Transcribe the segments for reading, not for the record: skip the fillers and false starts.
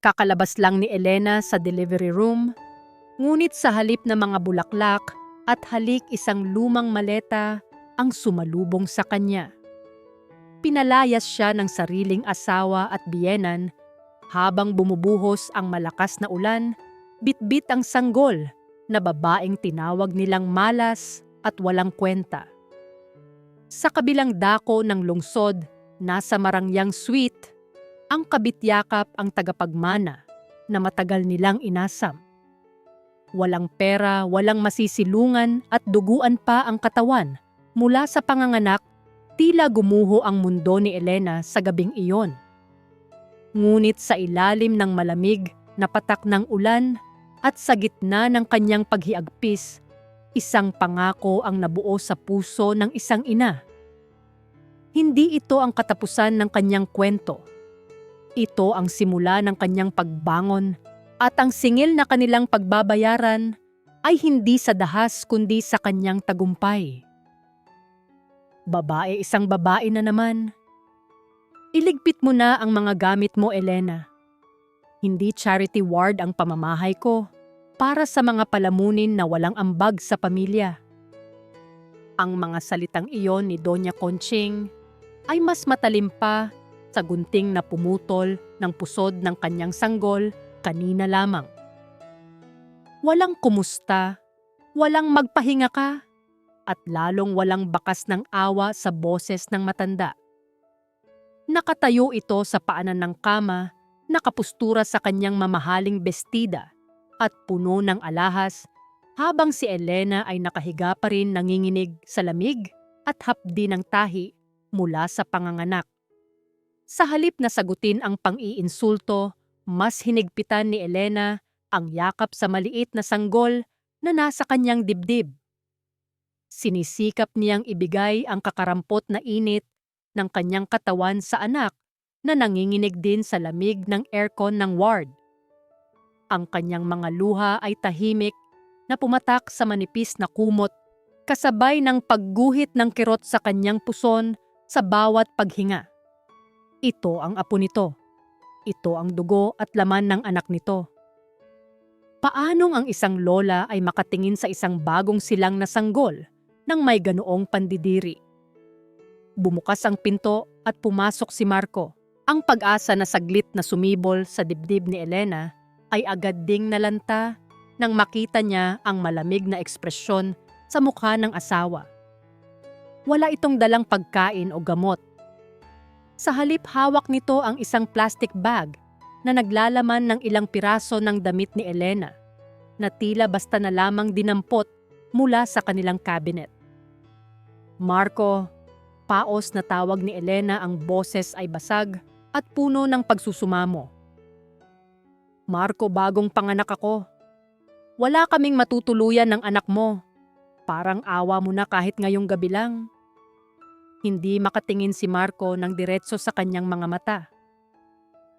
Kakalabas lang ni Elena sa delivery room, ngunit sa halip na mga bulaklak at halik isang lumang maleta ang sumalubong sa kanya. Pinalayas siya ng sariling asawa at biyenan habang bumubuhos ang malakas na ulan, bitbit ang sanggol na babaeng tinawag nilang malas at walang kwenta. Sa kabilang dako ng lungsod, nasa Marangyang Suite, ang kabityakap ang tagapagmana na matagal nilang inasam. Walang pera, walang masisilungan at duguan pa ang katawan mula sa panganganak, tila gumuho ang mundo ni Elena sa gabing iyon. Ngunit sa ilalim ng malamig na patak ng ulan at sa gitna ng kanyang paghiagpis, isang pangako ang nabuo sa puso ng isang ina. Hindi ito ang katapusan ng kanyang kwento. Ito ang simula ng kanyang pagbangon at ang singil na kanilang pagbabayaran ay hindi sa dahas kundi sa kanyang tagumpay. Babae, isang babae na naman. Iligpit mo na ang mga gamit mo, Elena. Hindi charity ward ang pamamahay ko para sa mga palamunin na walang ambag sa pamilya. Ang mga salitang iyon ni Doña Conching ay mas matalim pa sa gunting na pumutol ng pusod ng kanyang sanggol kanina lamang. Walang kumusta, walang magpahinga ka, at lalong walang bakas ng awa sa boses ng matanda. Nakatayo ito sa paanan ng kama, nakapustura sa kanyang mamahaling bestida at puno ng alahas habang si Elena ay nakahiga pa rin nanginginig sa lamig at hapdi ng tahi mula sa panganganak. Sa halip na sagutin ang pang-iinsulto, mas hinigpitan ni Elena ang yakap sa maliit na sanggol na nasa kanyang dibdib. Sinisikap niyang ibigay ang kakarampot na init ng kanyang katawan sa anak na nanginginig din sa lamig ng aircon ng ward. Ang kanyang mga luha ay tahimik na pumatak sa manipis na kumot kasabay ng pagguhit ng kirot sa kanyang puson sa bawat paghinga. Ito ang apo nito. Ito ang dugo at laman ng anak nito. Paanong ang isang lola ay makatingin sa isang bagong silang na sanggol nang may ganoong pandidiri? Bumukas ang pinto at pumasok si Marco. Ang pag-asa na saglit na sumibol sa dibdib ni Elena ay agad ding nalanta nang makita niya ang malamig na ekspresyon sa mukha ng asawa. Wala itong dalang pagkain o gamot. Sa halip hawak nito ang isang plastic bag na naglalaman ng ilang piraso ng damit ni Elena na tila basta na lamang dinampot mula sa kanilang cabinet. Marco, paos na tawag ni Elena, ang boses ay basag at puno ng pagsusumamo. Marco, bagong panganak ako. Wala kaming matutuluyan ng anak mo. Parang awa mo na kahit ngayong gabi lang. Hindi makatingin si Marco ng diretso sa kanyang mga mata.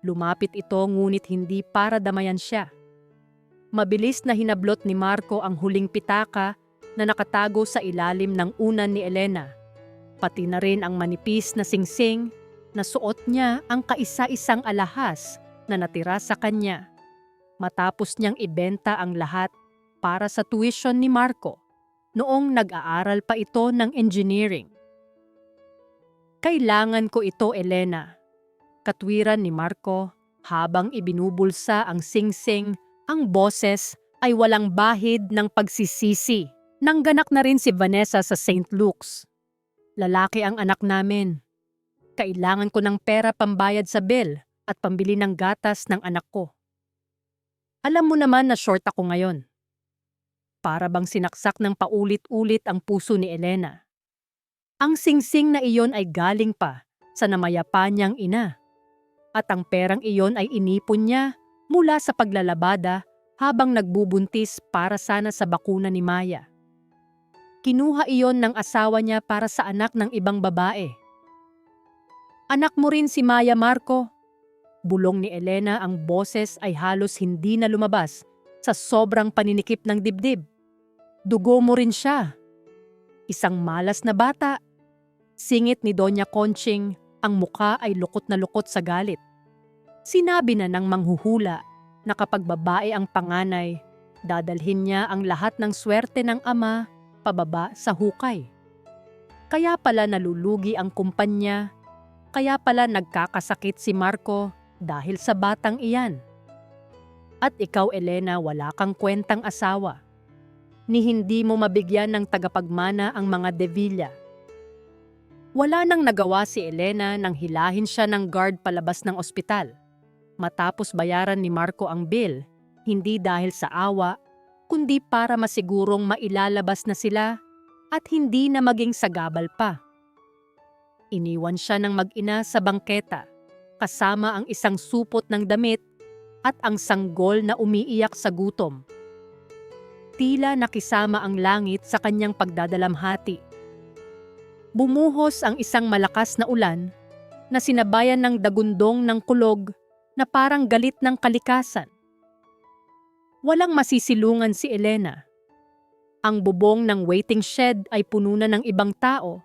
Lumapit ito ngunit hindi para damayan siya. Mabilis na hinablot ni Marco ang huling pitaka na nakatago sa ilalim ng unan ni Elena. Pati na rin ang manipis na singsing na suot niya ang kaisa-isang alahas na natira sa kanya. Matapos niyang ibenta ang lahat para sa tuition ni Marco noong nag-aaral pa ito ng engineering. Kailangan ko ito, Elena. Katwiran ni Marco habang ibinubulsa ang singsing, ang boses ay walang bahid ng pagsisisi. Nangganak na rin si Vanessa sa St. Luke's. Lalaki ang anak namin. Kailangan ko ng pera pambayad sa bill at pambili ng gatas ng anak ko. Alam mo naman na short ako ngayon. Para bang sinaksak ng paulit-ulit ang puso ni Elena. Ang singsing na iyon ay galing pa sa namayapa niyang ina. At ang perang iyon ay inipon niya mula sa paglalabada habang nagbubuntis para sana sa bakuna ni Maya. Kinuha iyon ng asawa niya para sa anak ng ibang babae. Anak mo rin si Maya, Marco. Bulong ni Elena, ang boses ay halos hindi na lumabas sa sobrang paninikip ng dibdib. Dugo mo rin siya. Isang malas na bata. Singit ni Doña Conching, ang muka ay lukot na lukot sa galit. Sinabi na ng manghuhula na kapag babae ang panganay, dadalhin niya ang lahat ng swerte ng ama pababa sa hukay. Kaya pala nalulugi ang kumpanya, kaya pala nagkakasakit si Marco dahil sa batang iyan. At ikaw, Elena, wala kang kwentang asawa. Ni hindi mo mabigyan ng tagapagmana ang mga De Villa. Wala nang nagawa si Elena nang hilahin siya ng guard palabas ng ospital. Matapos bayaran ni Marco ang bill, hindi dahil sa awa, kundi para masigurong mailalabas na sila at hindi na maging sagabal pa. Iniwan siya ng mag-ina sa bangketa, kasama ang isang supot ng damit at ang sanggol na umiiyak sa gutom. Tila nakisama ang langit sa kanyang pagdadalamhati. Bumuhos ang isang malakas na ulan na sinabayan ng dagundong ng kulog na parang galit ng kalikasan. Walang masisilungan si Elena. Ang bubong ng waiting shed ay puno na ng ibang tao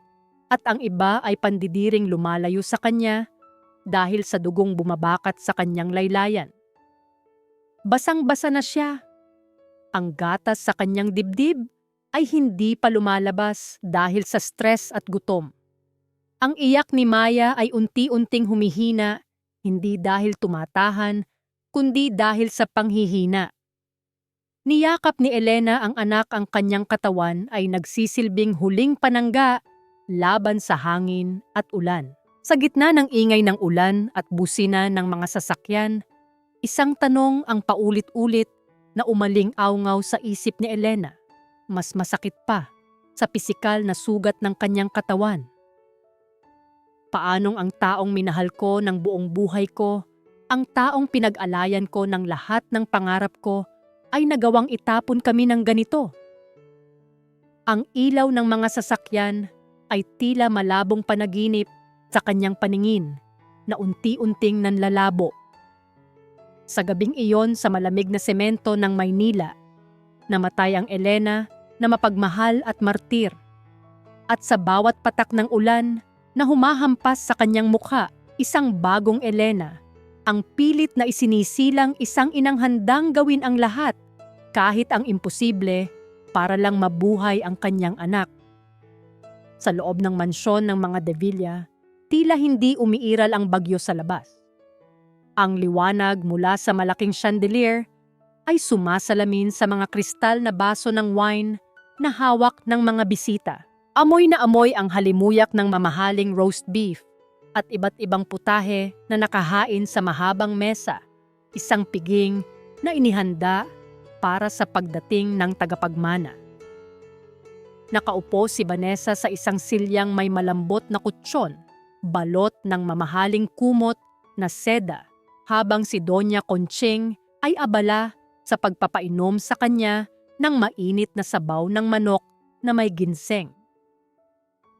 at ang iba ay pandidiring lumalayo sa kanya dahil sa dugong bumabakat sa kanyang laylayan. Basang-basa na siya. Ang gatas sa kanyang dibdib ay hindi pa lumalabas dahil sa stress at gutom. Ang iyak ni Maya ay unti-unting humihina, hindi dahil tumatahan, kundi dahil sa panghihina. Niyakap ni Elena ang anak, ang kanyang katawan ay nagsisilbing huling panangga laban sa hangin at ulan. Sa gitna ng ingay ng ulan at busina ng mga sasakyan, isang tanong ang paulit-ulit na umaling-awngaw sa isip ni Elena. Mas masakit pa sa pisikal na sugat ng kanyang katawan. Paanong ang taong minahal ko ng buong buhay ko, ang taong pinag-alayan ko ng lahat ng pangarap ko, ay nagawang itapon kami ng ganito? Ang ilaw ng mga sasakyan ay tila malabong panaginip sa kanyang paningin na unti-unting nanlalabo. Sa gabing iyon sa malamig na semento ng Maynila, namatay ang Elena na mapagmahal at martir. At sa bawat patak ng ulan na humahampas sa kanyang mukha, isang bagong Elena, ang pilit na isinisilang isang inang handang gawin ang lahat, kahit ang imposible, para lang mabuhay ang kanyang anak. Sa loob ng mansyon ng mga De Villa, tila hindi umiiral ang bagyo sa labas. Ang liwanag mula sa malaking chandelier ay sumasalamin sa mga kristal na baso ng wine na hawak ng mga bisita. Amoy na amoy ang halimuyak ng mamahaling roast beef at iba't ibang putahe na nakahain sa mahabang mesa, isang piging na inihanda para sa pagdating ng tagapagmana. Nakaupo si Vanessa sa isang silyang may malambot na kutsyon, balot ng mamahaling kumot na seda, habang si Doña Conching ay abala sa pagpapainom sa kanya ng mainit na sabaw ng manok na may ginseng.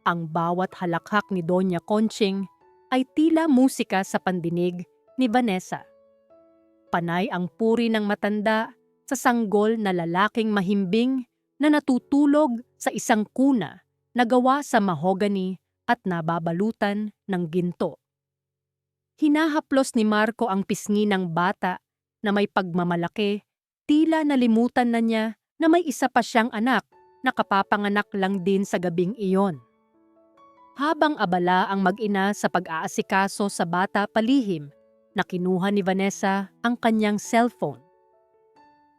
Ang bawat halakhak ni Doña Conching ay tila musika sa pandinig ni Vanessa. Panay ang puri ng matanda sa sanggol na lalaking mahimbing na natutulog sa isang kuna na gawa sa mahogany at nababalutan ng ginto. Hinahaplos ni Marco ang pisngi ng bata na may pagmamalaki, tila nalimutan na niya na may isa pa siyang anak na kapapanganak lang din sa gabing iyon. Habang abala ang mag-ina sa pag-aasikaso sa bata palihim, na kinuha ni Vanessa ang kanyang cellphone.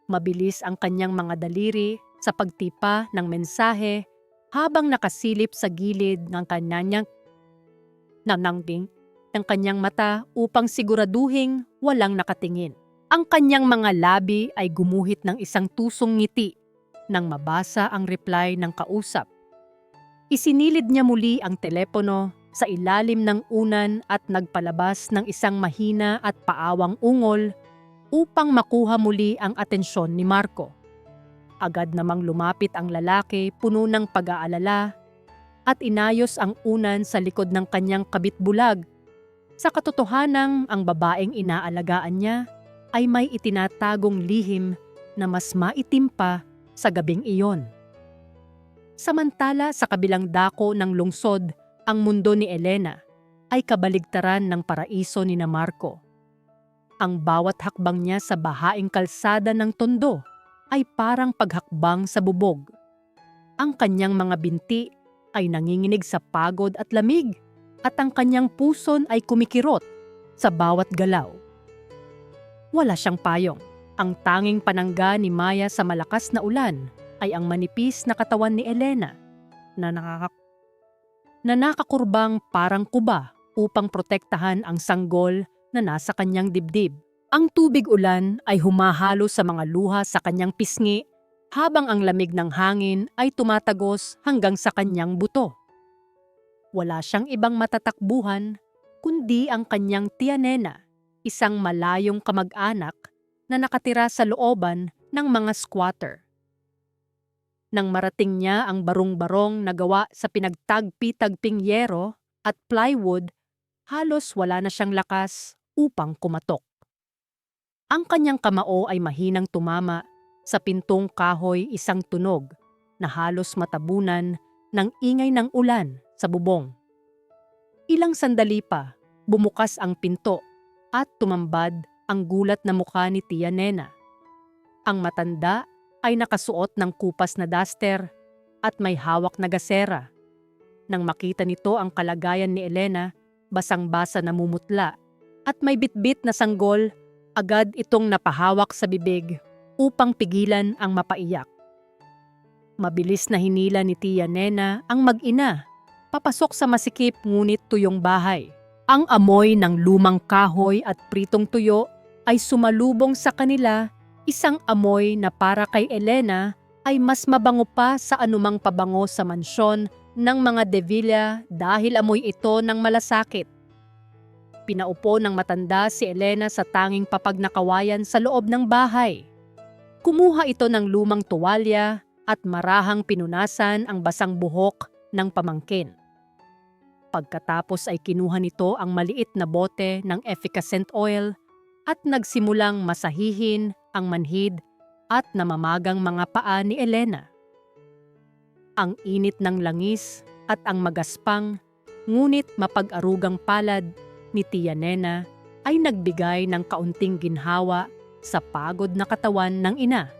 Mabilis ang kanyang mga daliri sa pagtipa ng mensahe habang nakasilip sa gilid ng kanyang nanangding ng kanyang mata upang siguraduhing walang nakatingin. Ang kanyang mga labi ay gumuhit ng isang tusong ngiti nang mabasa ang reply ng kausap. Isinilid niya muli ang telepono sa ilalim ng unan at nagpalabas ng isang mahina at paawang ungol upang makuha muli ang atensyon ni Marco. Agad namang lumapit ang lalaki puno ng pag-aalala at inayos ang unan sa likod ng kanyang kabitbulag. Sa katotohanang ang babaeng inaalagaan niya ay may itinatagong lihim na mas maitim pa sa gabing iyon. Samantala sa kabilang dako ng lungsod, ang mundo ni Elena ay kabaligtaran ng paraiso ni Marco. Ang bawat hakbang niya sa bahaing kalsada ng tondo ay parang paghakbang sa bubog. Ang kanyang mga binti ay nanginginig sa pagod at lamig, at ang kanyang puson ay kumikirot sa bawat galaw. Wala siyang payong. Ang tanging panangga ni Maya sa malakas na ulan ay ang manipis na katawan ni Elena na nakakurbang parang kuba upang protektahan ang sanggol na nasa kanyang dibdib. Ang tubig ulan ay humahalo sa mga luha sa kanyang pisngi, habang ang lamig ng hangin ay tumatagos hanggang sa kanyang buto. Wala siyang ibang matatakbuhan kundi ang kanyang tiya Nena, isang malayong kamag-anak na nakatira sa looban ng mga squatter. Nang marating niya ang barong-barong na gawa sa pinagtagpi-tagping yero at plywood, halos wala na siyang lakas upang kumatok. Ang kanyang kamao ay mahinang tumama sa pintong kahoy, isang tunog na halos matabunan ng ingay ng ulan sa bubong. Ilang sandali pa, bumukas ang pinto at tumambad ang gulat na mukha ni Tiya Nena. Ang matanda ay nakasuot ng kupas na duster at may hawak na gasera. Nang makita nito ang kalagayan ni Elena, basang-basa na mumutla at may bitbit na sanggol, agad itong napahawak sa bibig upang pigilan ang mapaiyak. Mabilis na hinila ni Tiya Nena ang mag-ina papasok sa masikip ngunit tuyong bahay. Ang amoy ng lumang kahoy at pritong tuyo ay sumalubong sa kanila, isang amoy na para kay Elena ay mas mabango pa sa anumang pabango sa mansyon ng mga De Villa dahil amoy ito ng malasakit. Pinaupo ng matanda si Elena sa tanging papag na kawayan sa loob ng bahay. Kumuha ito ng lumang tuwalya at marahang pinunasan ang basang buhok ng pamangkin. Pagkatapos ay kinuha nito ang maliit na bote ng efficacent oil at nagsimulang masahihin ang manhid at namamagang mga paa ni Elena. Ang init ng langis at ang magaspang ngunit mapag-arugang palad ni Tiya Nena ay nagbigay ng kaunting ginhawa sa pagod na katawan ng ina.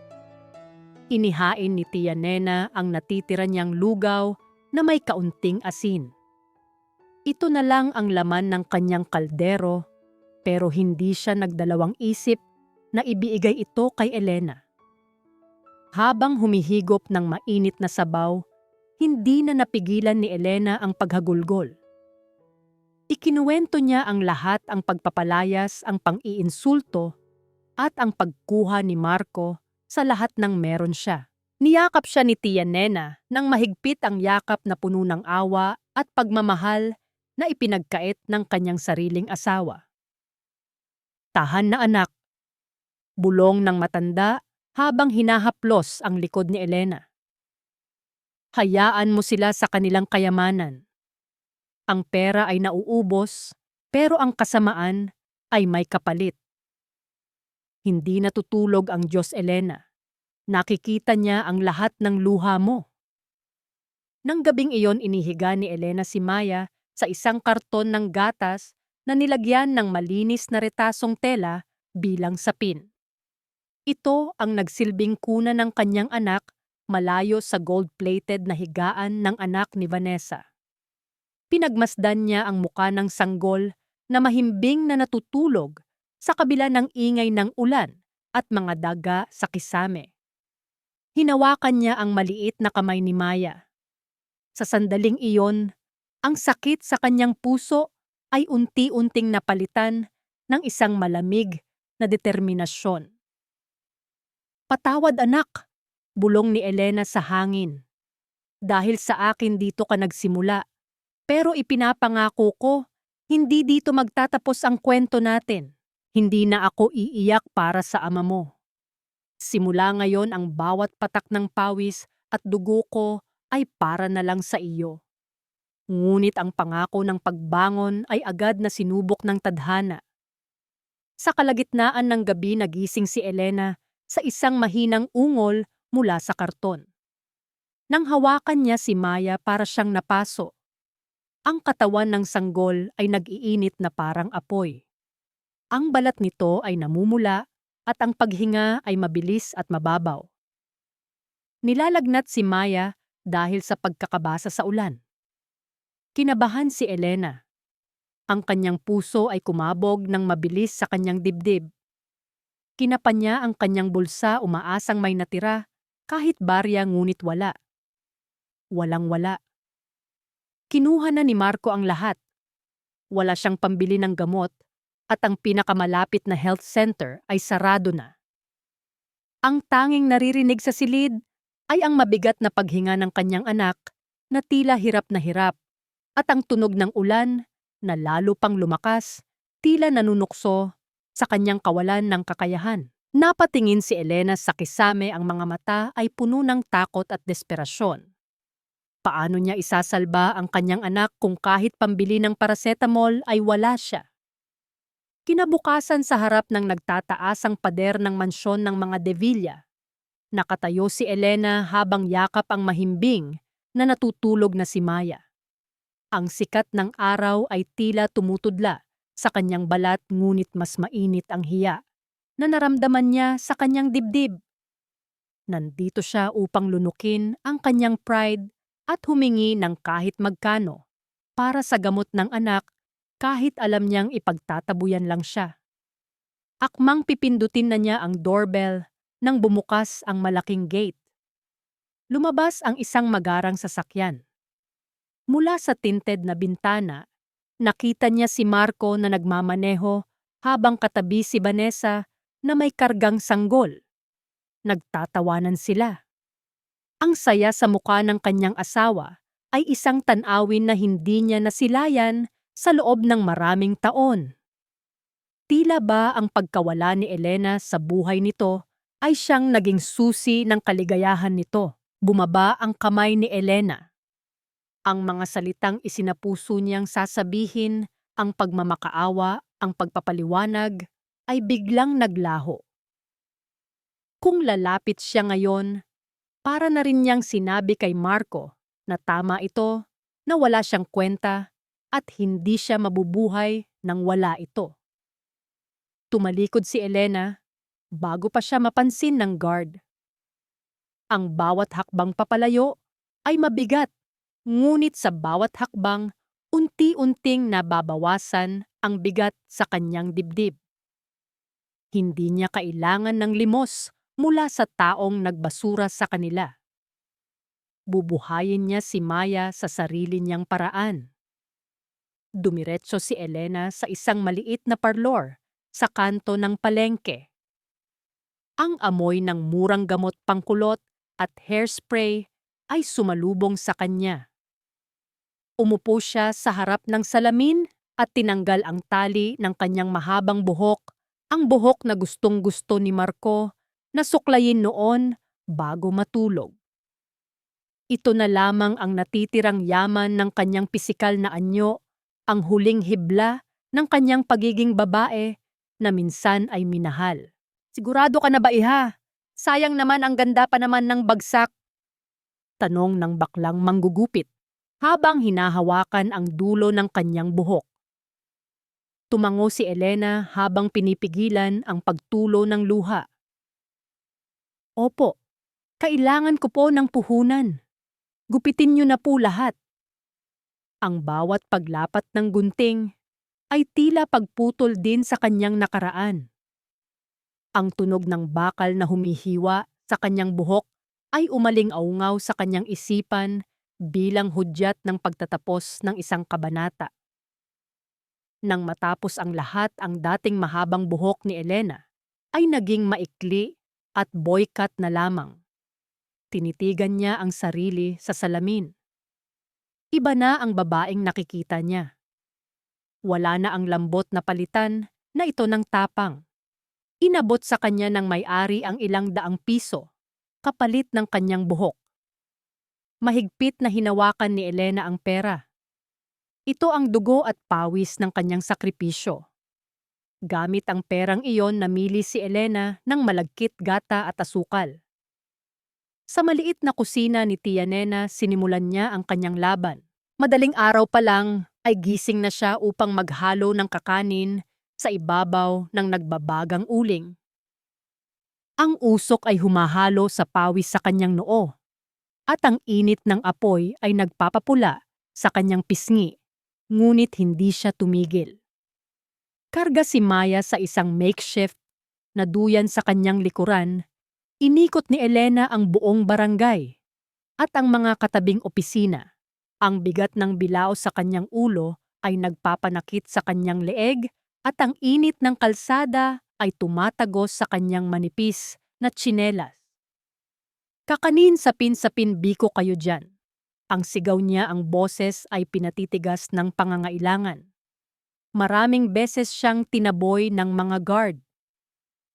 Inihain ni Tiya Nena ang natitira niyang lugaw na may kaunting asin. Ito na lang ang laman ng kanyang kaldero, pero hindi siya nagdalawang isip na ibigay ito kay Elena. Habang humihigop ng mainit na sabaw, hindi na napigilan ni Elena ang paghagulgol. Ikinuwento niya ang lahat, ang pagpapalayas, ang pang-iinsulto at ang pagkuha ni Marco sa lahat ng meron siya. Niyakap siya ni Tiya Nena nang mahigpit ang yakap na puno ng awa at pagmamahal na ipinagkait ng kanyang sariling asawa. Tahan na anak, bulong ng matanda habang hinahaplos ang likod ni Elena. Hayaan mo sila sa kanilang kayamanan. Ang pera ay nauubos, pero ang kasamaan ay may kapalit. Hindi natutulog ang Diyos, Elena. Nakikita niya ang lahat ng luha mo. Nang gabing iyon, inihiga ni Elena si Maya sa isang karton ng gatas na nilagyan ng malinis na retasong tela bilang sapin. Ito ang nagsilbing kuna ng kanyang anak malayo sa gold-plated na higaan ng anak ni Vanessa. Pinagmasdan niya ang muka ng sanggol na mahimbing na natutulog sa kabila ng ingay ng ulan at mga daga sa kisame. Hinawakan niya ang maliit na kamay ni Maya. Sa sandaling iyon, ang sakit sa kanyang puso ay unti-unting napalitan ng isang malamig na determinasyon. Patawad anak, bulong ni Elena sa hangin. Dahil sa akin dito ka nagsimula, pero ipinapangako ko, hindi dito magtatapos ang kwento natin. Hindi na ako iiyak para sa ama mo. Simula ngayon ang bawat patak ng pawis at dugo ko ay para na lang sa iyo. Ngunit ang pangako ng pagbangon ay agad na sinubok ng tadhana. Sa kalagitnaan ng gabi nagising si Elena sa isang mahinang ungol mula sa karton. Nang hawakan niya si Maya para siyang napaso, ang katawan ng sanggol ay nag-iinit na parang apoy. Ang balat nito ay namumula at ang paghinga ay mabilis at mababaw. Nilalagnat si Maya dahil sa pagkakabasa sa ulan. Kinabahan si Elena. Ang kanyang puso ay kumabog ng mabilis sa kanyang dibdib. Kinapa niya ang kanyang bulsa umaasang may natira kahit barya ngunit wala. Walang-wala. Kinuha na ni Marco ang lahat. Wala siyang pambili ng gamot at ang pinakamalapit na health center ay sarado na. Ang tanging naririnig sa silid ay ang mabigat na paghinga ng kanyang anak na tila hirap na hirap at ang tunog ng ulan na lalo pang lumakas, tila nanunukso sa kanyang kawalan ng kakayahan. Napatingin si Elena sa kisame, ang mga mata ay puno ng takot at desperasyon. Paano niya isasalba ang kanyang anak kung kahit pambili ng paracetamol ay wala siya? Kinabukasan sa harap ng nagtataasang pader ng mansyon ng mga De Villa, nakatayo si Elena habang yakap ang mahimbing na natutulog na si Maya. Ang sikat ng araw ay tila tumutudla sa kanyang balat ngunit mas mainit ang hiya na naramdaman niya sa kanyang dibdib. Nandito siya upang lunukin ang kanyang pride at humingi ng kahit magkano para sa gamot ng anak kahit alam niyang ipagtatabuyan lang siya. Akmang pipindutin na niya ang doorbell nang bumukas ang malaking gate. Lumabas ang isang magarang sasakyan. Mula sa tinted na bintana, nakita niya si Marco na nagmamaneho habang katabi si Vanessa na may kargang sanggol. Nagtatawanan sila. Ang saya sa mukha ng kanyang asawa ay isang tanawin na hindi niya nasilayan sa loob ng maraming taon. Tila ba ang pagkawala ni Elena sa buhay nito ay siyang naging susi ng kaligayahan nito. Bumaba ang kamay ni Elena. Ang mga salitang isinapuso niyang sasabihin, ang pagmamakaawa, ang pagpapaliwanag, ay biglang naglaho. Kung lalapit siya ngayon, para na rin niyang sinabi kay Marco na tama ito, na wala siyang kwenta at hindi siya mabubuhay nang wala ito. Tumalikod si Elena bago pa siya mapansin ng guard. Ang bawat hakbang papalayo ay mabigat, ngunit sa bawat hakbang, unti-unting nababawasan ang bigat sa kanyang dibdib. Hindi niya kailangan ng limos mula sa taong nagbasura sa kanila. Bubuhayin niya si Maya sa sarili niyang paraan. Dumiretso si Elena sa isang maliit na parlor sa kanto ng palengke. Ang amoy ng murang gamot pangkulot at hairspray ay sumalubong sa kanya. Umupo siya sa harap ng salamin at tinanggal ang tali ng kanyang mahabang buhok, ang buhok na gustong-gusto ni Marco na suklayin noon bago matulog. Ito na lamang ang natitirang yaman ng kanyang pisikal na anyo, ang huling hibla ng kanyang pagiging babae na minsan ay minahal. Sigurado ka na ba, iha? Sayang naman, ang ganda pa naman ng bagsak. Tanong ng baklang manggugupit habang hinahawakan ang dulo ng kanyang buhok. Tumango si Elena habang pinipigilan ang pagtulo ng luha. Opo, kailangan ko po ng puhunan. Gupitin niyo na po lahat. Ang bawat paglapat ng gunting ay tila pagputol din sa kanyang nakaraan. Ang tunog ng bakal na humihiwa sa kanyang buhok ay umaling-aungaw sa kanyang isipan bilang hudyat ng pagtatapos ng isang kabanata. Nang matapos ang lahat, ang dating mahabang buhok ni Elena ay naging maikli at boycut na lamang. Tinitigan niya ang sarili sa salamin. Iba na ang babaeng nakikita niya. Wala na ang lambot na palitan na ito ng tapang. Inabot sa kanya ng may-ari ang ilang daang piso, kapalit ng kanyang buhok. Mahigpit na hinawakan ni Elena ang pera. Ito ang dugo at pawis ng kanyang sakripisyo. Gamit ang perang iyon, namili si Elena ng malagkit gata at asukal. Sa maliit na kusina ni Tia Nena, sinimulan niya ang kanyang laban. Madaling araw pa lang ay gising na siya upang maghalo ng kakanin sa ibabaw ng nagbabagang uling. Ang usok ay humahalo sa pawis sa kanyang noo, at ang init ng apoy ay nagpapapula sa kanyang pisngi, ngunit hindi siya tumigil. Karga si Maya sa isang makeshift na duyan sa kanyang likuran. Inikot ni Elena ang buong barangay at ang mga katabing opisina. Ang bigat ng bilao sa kanyang ulo ay nagpapanakit sa kanyang leeg at ang init ng kalsada ay tumatagos sa kanyang manipis na tsinelas. Kakanin sapin-sapin biko kayo dyan. Ang sigaw niya, ang boses ay pinatitigas ng pangangailangan. Maraming beses siyang tinaboy ng mga guard.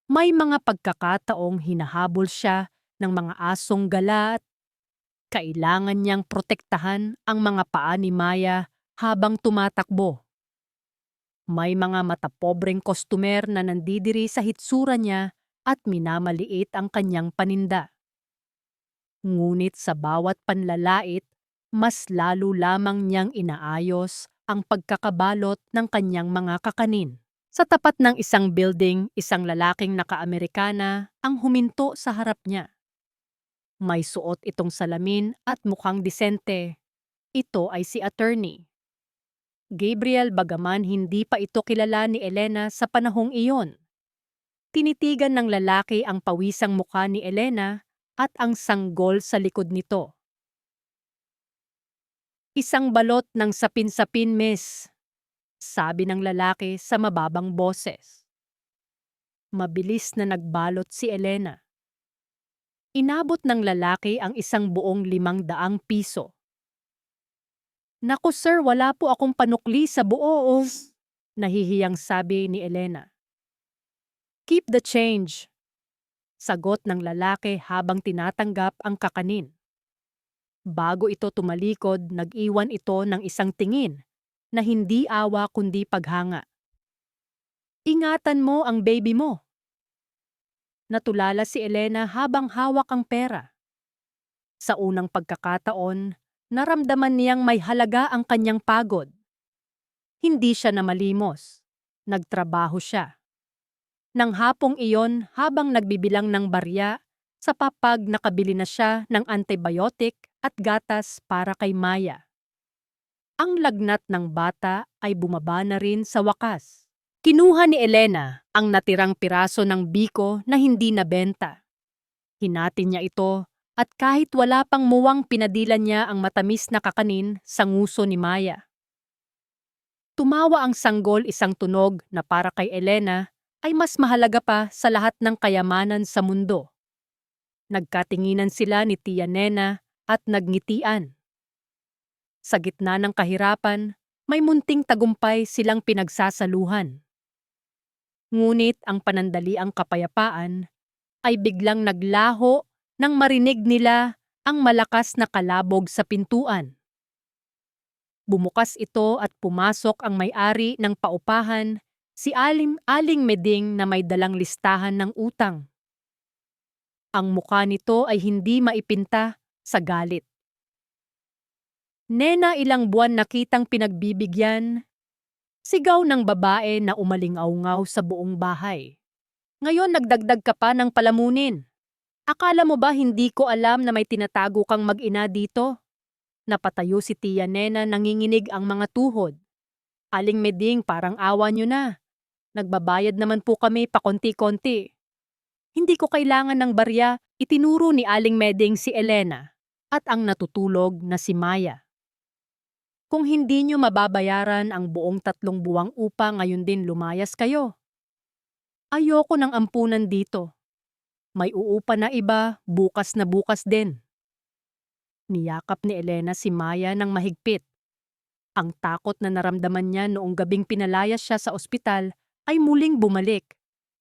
May mga pagkakataong hinahabol siya ng mga asong galat. Kailangan niyang protektahan ang mga paa ni Maya habang tumatakbo. May mga matapobreng kostumer na nandidiri sa hitsura niya at minamaliit ang kanyang paninda. Ngunit sa bawat panlalait, mas lalo lamang niyang inaayos ang pagkakabalot ng kanyang mga kakanin. Sa tapat ng isang building, isang lalaking naka-Amerikana ang huminto sa harap niya. May suot itong salamin at mukhang disente. Ito ay si attorney Gabriel, bagaman hindi pa ito kilala ni Elena sa panahong iyon. Tinitigan ng lalaki ang pawisang mukha ni Elena at ang sanggol sa likod nito. Isang balot ng sapin-sapin, miss, sabi ng lalaki sa mababang boses. Mabilis na nagbalot si Elena. Inabot ng lalaki ang isang buong 500 piso. Naku sir, wala po akong panukli sa buo. Nahihiyang sabi ni Elena. Keep the change, sagot ng lalaki habang tinatanggap ang kakanin. Bago ito tumalikod, nag-iwan ito ng isang tingin na hindi awa kundi paghanga. Ingatan mo ang baby mo. Natulala si Elena habang hawak ang pera. Sa unang pagkakataon, naramdaman niyang may halaga ang kanyang pagod. Hindi siya namalimos. Nagtrabaho siya. Nang hapong iyon, habang nagbibilang ng barya, sa papag nakabili na siya ng antibiotic at gatas para kay Maya. Ang lagnat ng bata ay bumaba na rin sa wakas. Kinuha ni Elena ang natirang piraso ng biko na hindi nabenta. Hinati niya ito at kahit wala pang muwang pinadila niya ang matamis na kakanin sa nguso ni Maya. Tumawa ang sanggol, isang tunog na para kay Elena ay mas mahalaga pa sa lahat ng kayamanan sa mundo. Nagkatinginan sila ni Tia Nena at nagngitian. Sa gitna ng kahirapan, may munting tagumpay silang pinagsasaluhan. Ngunit ang panandaliang kapayapaan ay biglang naglaho nang marinig nila ang malakas na kalabog sa pintuan. Bumukas ito at pumasok ang may-ari ng paupahan, si Aling Meding na may dalang listahan ng utang. Ang mukha nito ay hindi maipinta sa galit. Nena, ilang buwan na kitang pinagbibigyan. Sigaw ng babae na umalingaw-ngaw sa buong bahay. Ngayon nagdagdag ka pa ng palamunin. Akala mo ba hindi ko alam na may tinatago kang mag-ina dito? Napatayo si Tia Nena, nanginginig ang mga tuhod. Aling Meding, parang awa nyo na. Nagbabayad naman po kami pakonti-konti. Hindi ko kailangan ng barya, itinuro ni Aling Meding si Elena at ang natutulog na si Maya. Kung hindi nyo mababayaran ang buong 3 buwang upa, ngayon din lumayas kayo. Ayoko ng ampunan dito. May uupa na iba, bukas na bukas din. Niyakap ni Elena si Maya ng mahigpit. Ang takot na naramdaman niya noong gabing pinalayas siya sa ospital ay muling bumalik.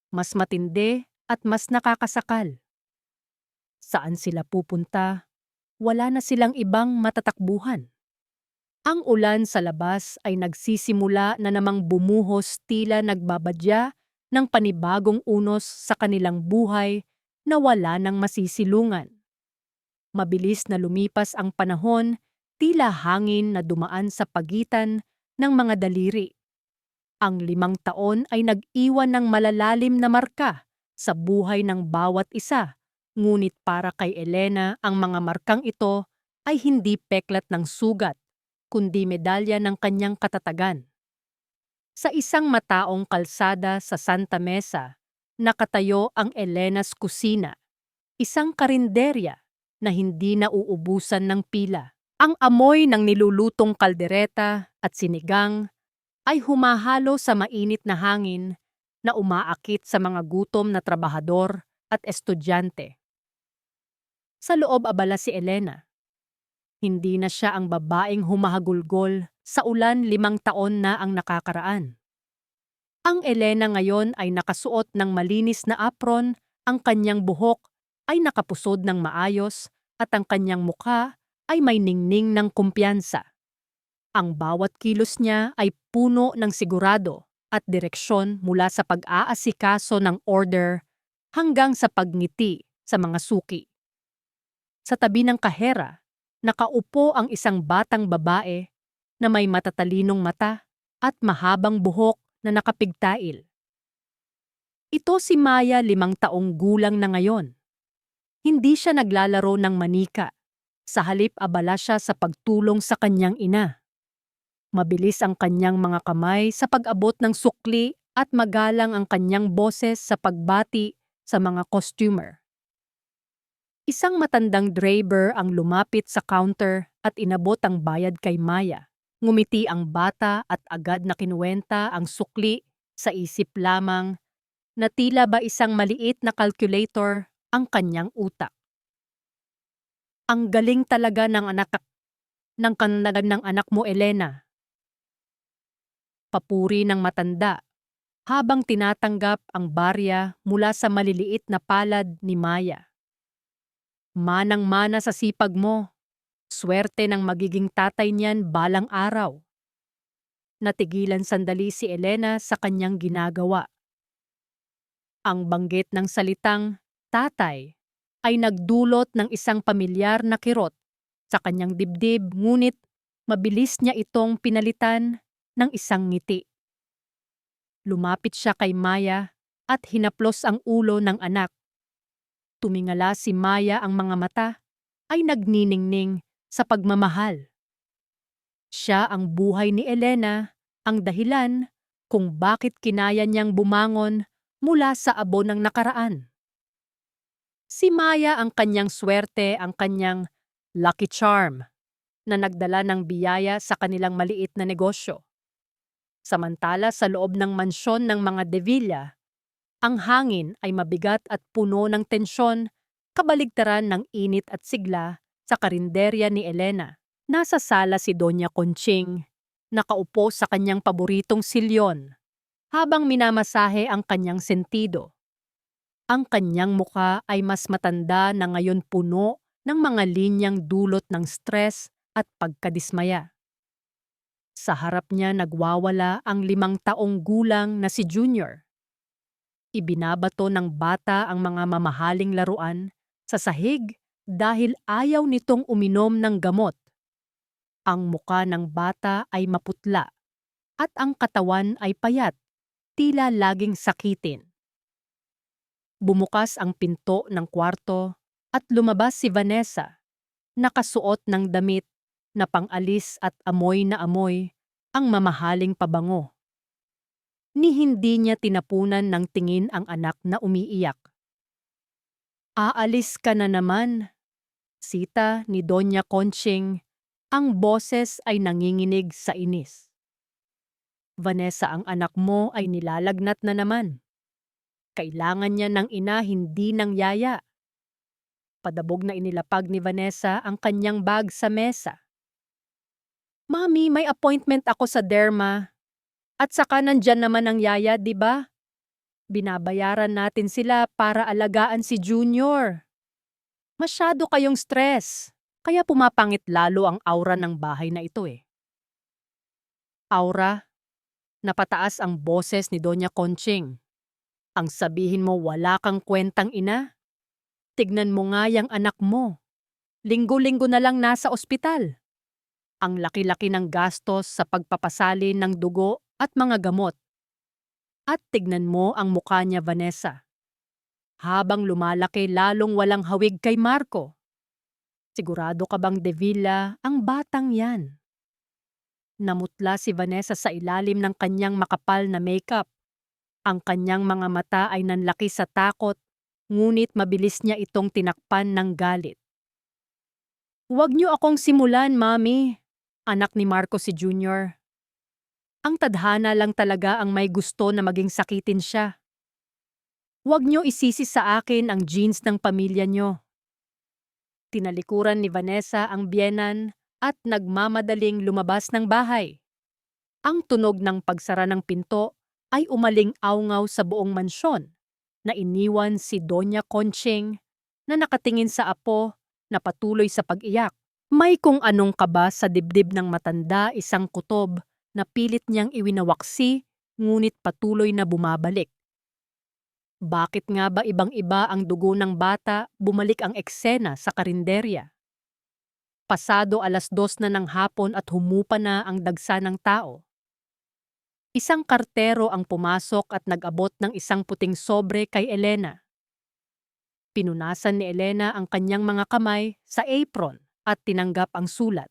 Mas matindi at mas nakakasakal. Saan sila pupunta? Wala na silang ibang matatakbuhan. Ang ulan sa labas ay nagsisimula na namang bumuhos, tila nagbabadya ng panibagong unos sa kanilang buhay na wala nang masisilungan. Mabilis na lumipas ang panahon, tila hangin na dumaan sa pagitan ng mga daliri. Ang 5 taon ay nag-iwan ng malalalim na marka sa buhay ng bawat isa, ngunit para kay Elena ang mga markang ito ay hindi peklat ng sugat, kundi medalya ng kanyang katatagan. Sa isang mataong kalsada sa Santa Mesa, nakatayo ang Elena's Kusina, isang karinderya na hindi nauubusan ng pila. Ang amoy ng nilulutong kaldereta at sinigang ay humahalo sa mainit na hangin na umaakit sa mga gutom na trabahador at estudyante. Sa loob abala si Elena. Hindi na siya ang babaeng humahagulgol sa ulan 5 taon na ang nakakaraan. Ang Elena ngayon ay nakasuot ng malinis na apron, ang kanyang buhok ay nakapusod ng maayos at ang kanyang mukha ay may ningning ng kumpiyansa. Ang bawat kilos niya ay puno ng sigurado at direksyon mula sa pag-aasikaso ng order hanggang sa pagngiti sa mga suki. Sa tabi ng kahera, nakaupo ang isang batang babae na may matatalinong mata at mahabang buhok na nakapigtail. Ito si Maya, 5 taong gulang na ngayon. Hindi siya naglalaro ng manika. Sa halip abala siya sa pagtulong sa kanyang ina. Mabilis ang kanyang mga kamay sa pag-abot ng sukli at magalang ang kanyang boses sa pagbati sa mga customer. Isang matandang driver ang lumapit sa counter at inabot ang bayad kay Maya. Ngumiti ang bata at agad na kinuwenta ang sukli sa isip lamang na tila ba isang maliit na calculator ang kanyang utak. Ang galing talaga ng anak mo, Elena. Papuri ng matanda habang tinatanggap ang barya mula sa maliliit na palad ni Maya. Manang-mana sa sipag mo. Swerte ng magiging tatay niyan balang araw. Natigilan sandali si Elena sa kanyang ginagawa. Ang banggit ng salitang tatay ay nagdulot ng isang pamilyar na kirot sa kanyang dibdib, ngunit mabilis niya itong pinalitan ng isang ngiti. Lumapit siya kay Maya at hinaplos ang ulo ng anak. Tumingala si Maya, ang mga mata ay nagniningning sa pagmamahal. Siya ang buhay ni Elena, ang dahilan kung bakit kinaya niyang bumangon mula sa abo ng nakaraan. Si Maya ang kanyang swerte, ang kanyang lucky charm na nagdala ng biyaya sa kanilang maliit na negosyo. Samantala sa loob ng mansyon ng mga De Villa, ang hangin ay mabigat at puno ng tensyon, kabaligtaran ng init at sigla sa karinderya ni Elena. Nasa sala si Doña Conching, nakaupo sa kanyang paboritong silyon, habang minamasahe ang kanyang sentido. Ang kanyang muka ay mas matanda na ngayon, puno ng mga linyang dulot ng stress at pagkadismaya. Sa harap niya nagwawala ang 5 taong gulang na si Junior. Ibinabato ng bata ang mga mamahaling laruan sa sahig dahil ayaw nitong uminom ng gamot. Ang muka ng bata ay maputla at ang katawan ay payat, tila laging sakitin. Bumukas ang pinto ng kwarto at lumabas si Vanessa, nakasuot ng damit na pang-alis at amoy na amoy ang mamahaling pabango. Ni hindi niya tinapunan ng tingin ang anak na umiiyak. "Aalis ka na naman," sita ni Doña Conching, ang boses ay nanginginig sa inis. "Vanessa, ang anak mo ay nilalagnat na naman. Kailangan niya ng ina, hindi ng yaya." Padabog na inilapag ni Vanessa ang kanyang bag sa mesa. "Mami, may appointment ako sa derma. At saka nandyan naman ang yaya, di ba? Binabayaran natin sila para alagaan si Junior. Masyado kayong stress, kaya pumapangit lalo ang aura ng bahay na ito eh." "Aura?" Napataas ang boses ni Doña Conching. "Ang sabihin mo wala kang kwentang ina? Tignan mo nga yung anak mo. Linggo-linggo na lang nasa ospital. Ang laki-laki ng gastos sa pagpapasalin ng dugo at mga gamot. At tignan mo ang mukha niya, Vanessa. Habang lumalaki, lalong walang hawig kay Marco. Sigurado ka bang De Villa ang batang yan? Namutla si Vanessa sa ilalim ng kanyang makapal na makeup. Ang kanyang mga mata ay nanlaki sa takot, ngunit mabilis niya itong tinakpan ng galit. "Huwag niyo akong simulan, Mami," anak ni Marco si Junior. Ang tadhana lang talaga ang may gusto na maging sakitin siya. "Huwag niyo isisi sa akin ang genes ng pamilya niyo." Tinalikuran ni Vanessa ang biyenan at nagmamadaling lumabas ng bahay. Ang tunog ng pagsara ng pinto ay umaling-awngaw sa buong mansyon na iniwan si Doña Conching na nakatingin sa apo na patuloy sa pag-iyak. May kung anong kaba sa dibdib ng matanda, isang kutob na pilit niyang iwinawaksi ngunit patuloy na bumabalik. Bakit nga ba ibang-iba ang dugo ng bata, bumalik ang eksena sa karinderya? Pasado 2:00 na ng hapon at humupa na ang dagsa ng tao. Isang kartero ang pumasok at nag-abot ng isang puting sobre kay Elena. Pinunasan ni Elena ang kanyang mga kamay sa apron at tinanggap ang sulat.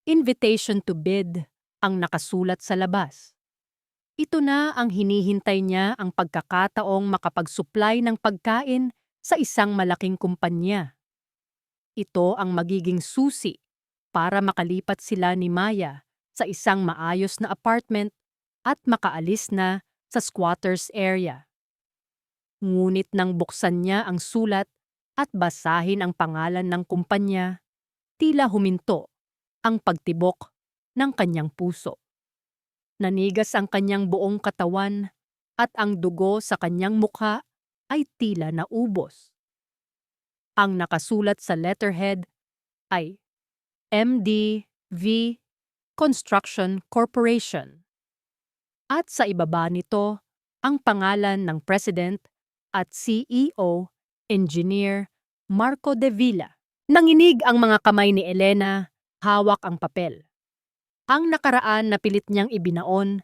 Invitation to bid ang nakasulat sa labas. Ito na ang hinihintay niya, ang pagkakataong makapag-supply ng pagkain sa isang malaking kumpanya. Ito ang magiging susi para makalipat sila ni Maya sa isang maayos na apartment at makaalis na sa squatters area. Ngunit nang buksan niya ang sulat at basahin ang pangalan ng kumpanya, tila huminto ang pagtibok ng kanyang puso. Nanigas ang kanyang buong katawan at ang dugo sa kanyang mukha ay tila naubos. Ang nakasulat sa letterhead ay MDV Construction Corporation. At sa ibaba nito, ang pangalan ng President at CEO, Engineer Marco De Villa. Nanginig ang mga kamay ni Elena, hawak ang papel. Ang nakaraan na pilit niyang ibinaon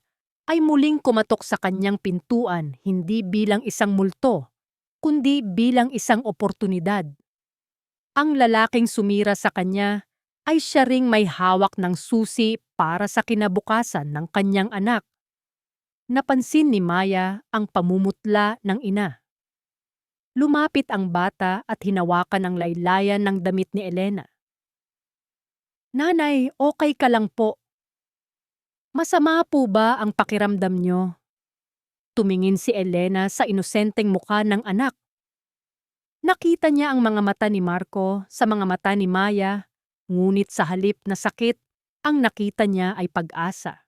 ay muling kumatok sa kanyang pintuan, hindi bilang isang multo, kundi bilang isang oportunidad. Ang lalaking sumira sa kanya ay siya ring may hawak ng susi para sa kinabukasan ng kanyang anak. Napansin ni Maya ang pamumutla ng ina. Lumapit ang bata at hinawakan ang laylayan ng damit ni Elena. "Nanay, okay ka lang po. Masama po ba ang pakiramdam niyo?" Tumingin si Elena sa inosenteng mukha ng anak. Nakita niya ang mga mata ni Marco sa mga mata ni Maya, ngunit sa halip na sakit, ang nakita niya ay pag-asa.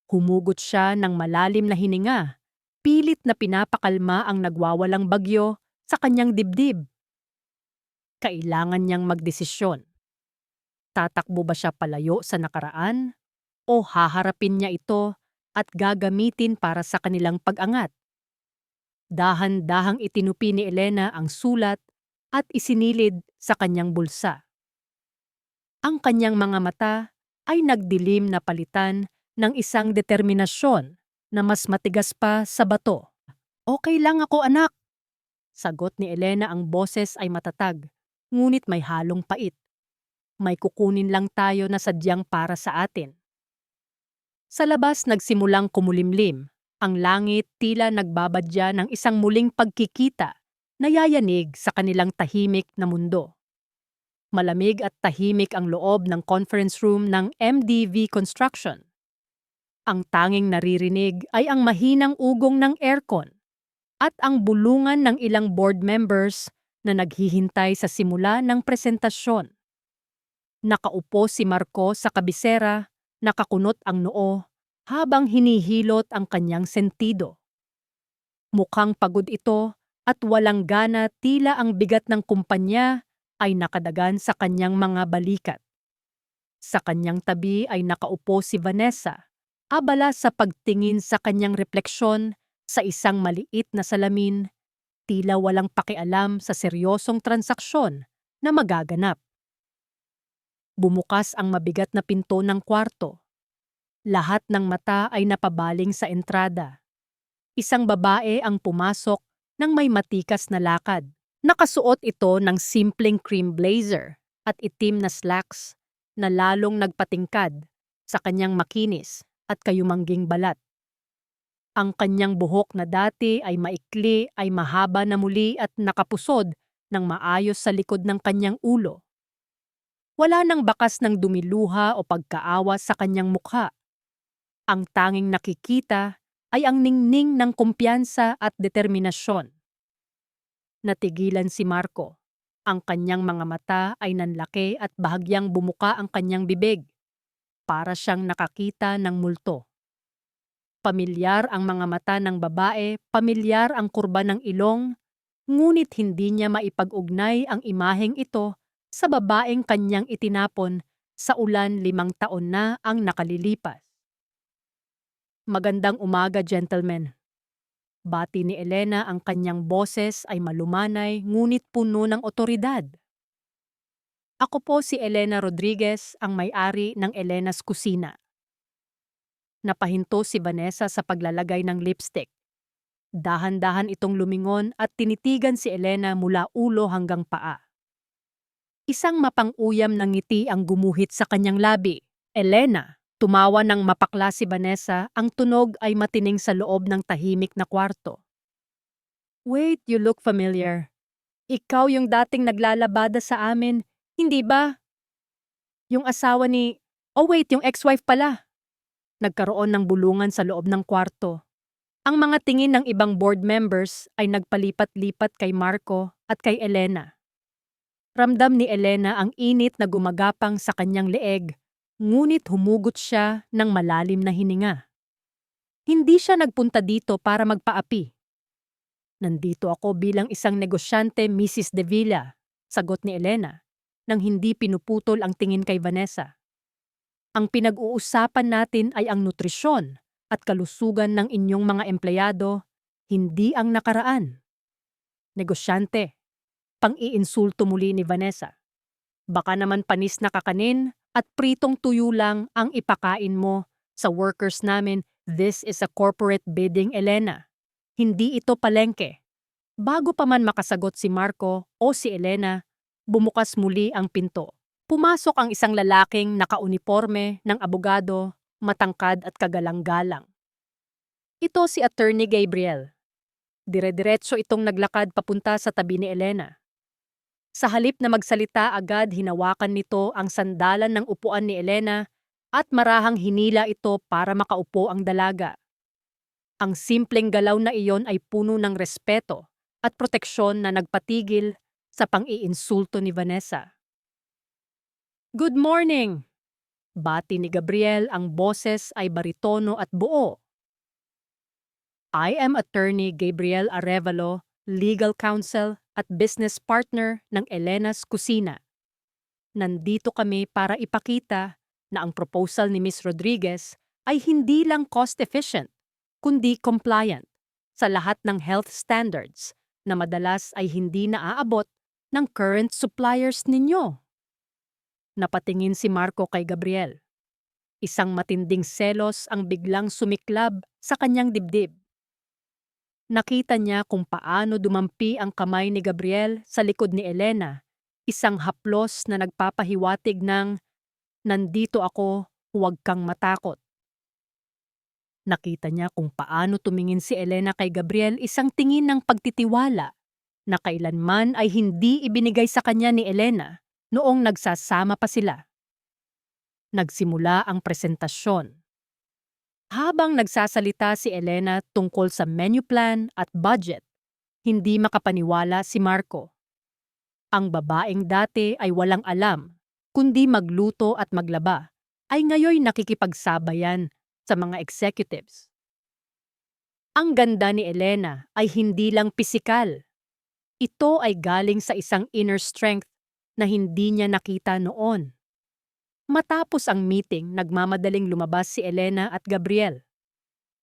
Humugot siya ng malalim na hininga, pilit na pinapakalma ang nagwawalang bagyo sa kanyang dibdib. Kailangan niyang magdesisyon. Tatakbo ba siya palayo sa nakaraan o haharapin niya ito at gagamitin para sa kanilang pag-angat? Dahan-dahang itinupi ni Elena ang sulat at isinilid sa kanyang bulsa. Ang kanyang mga mata ay nagdilim na palitan ng isang determinasyon na mas matigas pa sa bato. "Okay lang ako, anak." Sagot ni Elena, ang boses ay matatag, ngunit may halong pait. "May kukunin lang tayo na sadyang para sa atin." Sa labas nagsimulang kumulimlim. Ang langit tila nagbabadya ng isang muling pagkikita na yayanig sa kanilang tahimik na mundo. Malamig at tahimik ang loob ng conference room ng MDV Construction. Ang tanging naririnig ay ang mahinang ugong ng aircon at ang bulungan ng ilang board members na naghihintay sa simula ng presentasyon. Nakaupo si Marco sa kabisera, nakakunot ang noo habang hinihilot ang kanyang sentido. Mukhang pagod ito at walang gana, tila ang bigat ng kumpanya ay nakadagan sa kanyang mga balikat. Sa kanyang tabi ay nakaupo si Vanessa, abala sa pagtingin sa kanyang refleksyon sa isang maliit na salamin, tila walang pakialam sa seryosong transaksyon na magaganap. Bumukas ang mabigat na pinto ng kwarto. Lahat ng mata ay napabaling sa entrada. Isang babae ang pumasok nang may matikas na lakad. Nakasuot ito ng simpleng cream blazer at itim na slacks na lalong nagpatingkad sa kanyang makinis at kayumangging balat. Ang kanyang buhok na dati ay maikli ay mahaba na muli at nakapusod ng maayos sa likod ng kanyang ulo. Wala nang bakas ng dumiluha o pagkaawa sa kanyang mukha. Ang tanging nakikita ay ang ningning ng kumpiyansa at determinasyon. Natigilan si Marco. Ang kanyang mga mata ay nanlaki at bahagyang bumuka ang kanyang bibig. Para siyang nakakita ng multo. Pamilyar ang mga mata ng babae, pamilyar ang kurba ng ilong, ngunit hindi niya maipag-ugnay ang imaheng ito sa babaeng kanyang itinapon sa ulan 5 taon na ang nakalilipas. Magandang umaga, gentlemen. Bati ni Elena, ang kanyang boses ay malumanay ngunit puno ng otoridad. Ako po si Elena Rodriguez, ang may-ari ng Elena's Kusina. Napahinto si Vanessa sa paglalagay ng lipstick. Dahan-dahan itong lumingon at tinitigan si Elena mula ulo hanggang paa. Isang mapang-uyam na ngiti ang gumuhit sa kanyang labi. Elena, tumawa ng mapakla si Vanessa, ang tunog ay matining sa loob ng tahimik na kwarto. Wait, you look familiar. Ikaw yung dating naglalabada sa amin, hindi ba? Yung asawa ni... Oh wait, yung ex-wife pala. Nagkaroon ng bulungan sa loob ng kwarto. Ang mga tingin ng ibang board members ay nagpalipat-lipat kay Marco at kay Elena. Ramdam ni Elena ang init na gumagapang sa kanyang leeg, ngunit humugot siya ng malalim na hininga. Hindi siya nagpunta dito para magpaapi. Nandito ako bilang isang negosyante, Mrs. De Villa, sagot ni Elena, nang hindi pinuputol ang tingin kay Vanessa. Ang pinag-uusapan natin ay ang nutrisyon at kalusugan ng inyong mga empleyado, hindi ang nakaraan. Negosyante, pang-iinsulto muli ni Vanessa. Baka naman panis na kakanin at pritong tuyo lang ang ipakain mo sa workers namin. This is a corporate bidding, Elena. Hindi ito palengke. Bago pa man makasagot si Marco o si Elena, bumukas muli ang pinto. Pumasok ang isang lalaking nakauniporme ng abogado, matangkad at kagalang-galang. Ito si Attorney Gabriel. Dire-diretso itong naglakad papunta sa tabi ni Elena. Sa halip na magsalita agad, hinawakan nito ang sandalan ng upuan ni Elena at marahang hinila ito para makaupo ang dalaga. Ang simpleng galaw na iyon ay puno ng respeto at proteksyon na nagpatigil sa pang-iinsulto ni Vanessa. Good morning! Bati ni Gabriel, ang boses ay baritono at buo. I am Attorney Gabriel Arevalo, Legal Counsel at Business Partner ng Elena's Kusina. Nandito kami para ipakita na ang proposal ni Ms. Rodriguez ay hindi lang cost-efficient, kundi compliant sa lahat ng health standards na madalas ay hindi naaabot ng current suppliers ninyo. Napatingin si Marco kay Gabriel. Isang matinding selos ang biglang sumiklab sa kanyang dibdib. Nakita niya kung paano dumampi ang kamay ni Gabriel sa likod ni Elena, isang haplos na nagpapahiwatig ng, "Nandito ako, huwag kang matakot." Nakita niya kung paano tumingin si Elena kay Gabriel, isang tingin ng pagtitiwala na kailanman ay hindi ibinigay sa kanya ni Elena noong nagsasama pa sila. Nagsimula ang presentasyon. Habang nagsasalita si Elena tungkol sa menu plan at budget, hindi makapaniwala si Marco. Ang babaeng dati ay walang alam, kundi magluto at maglaba, ay ngayoy nakikipagsabayan sa mga executives. Ang ganda ni Elena ay hindi lang pisikal. Ito ay galing sa isang inner strength na hindi niya nakita noon. Matapos ang meeting, nagmamadaling lumabas si Elena at Gabriel.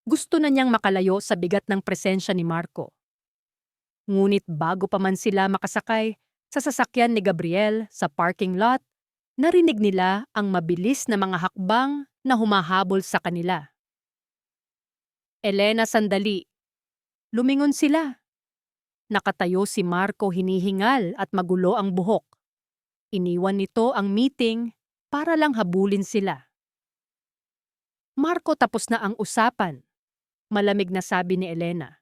Gusto na niyang makalayo sa bigat ng presensya ni Marco. Ngunit bago pa man sila makasakay sa sasakyan ni Gabriel sa parking lot, narinig nila ang mabilis na mga hakbang na humahabol sa kanila. Elena, sandali. Lumingon sila. Nakatayo si Marco, hinihingal at magulo ang buhok. Iniwan nito ang meeting para lang habulin sila. Marco, tapos na ang usapan. Malamig na sabi ni Elena.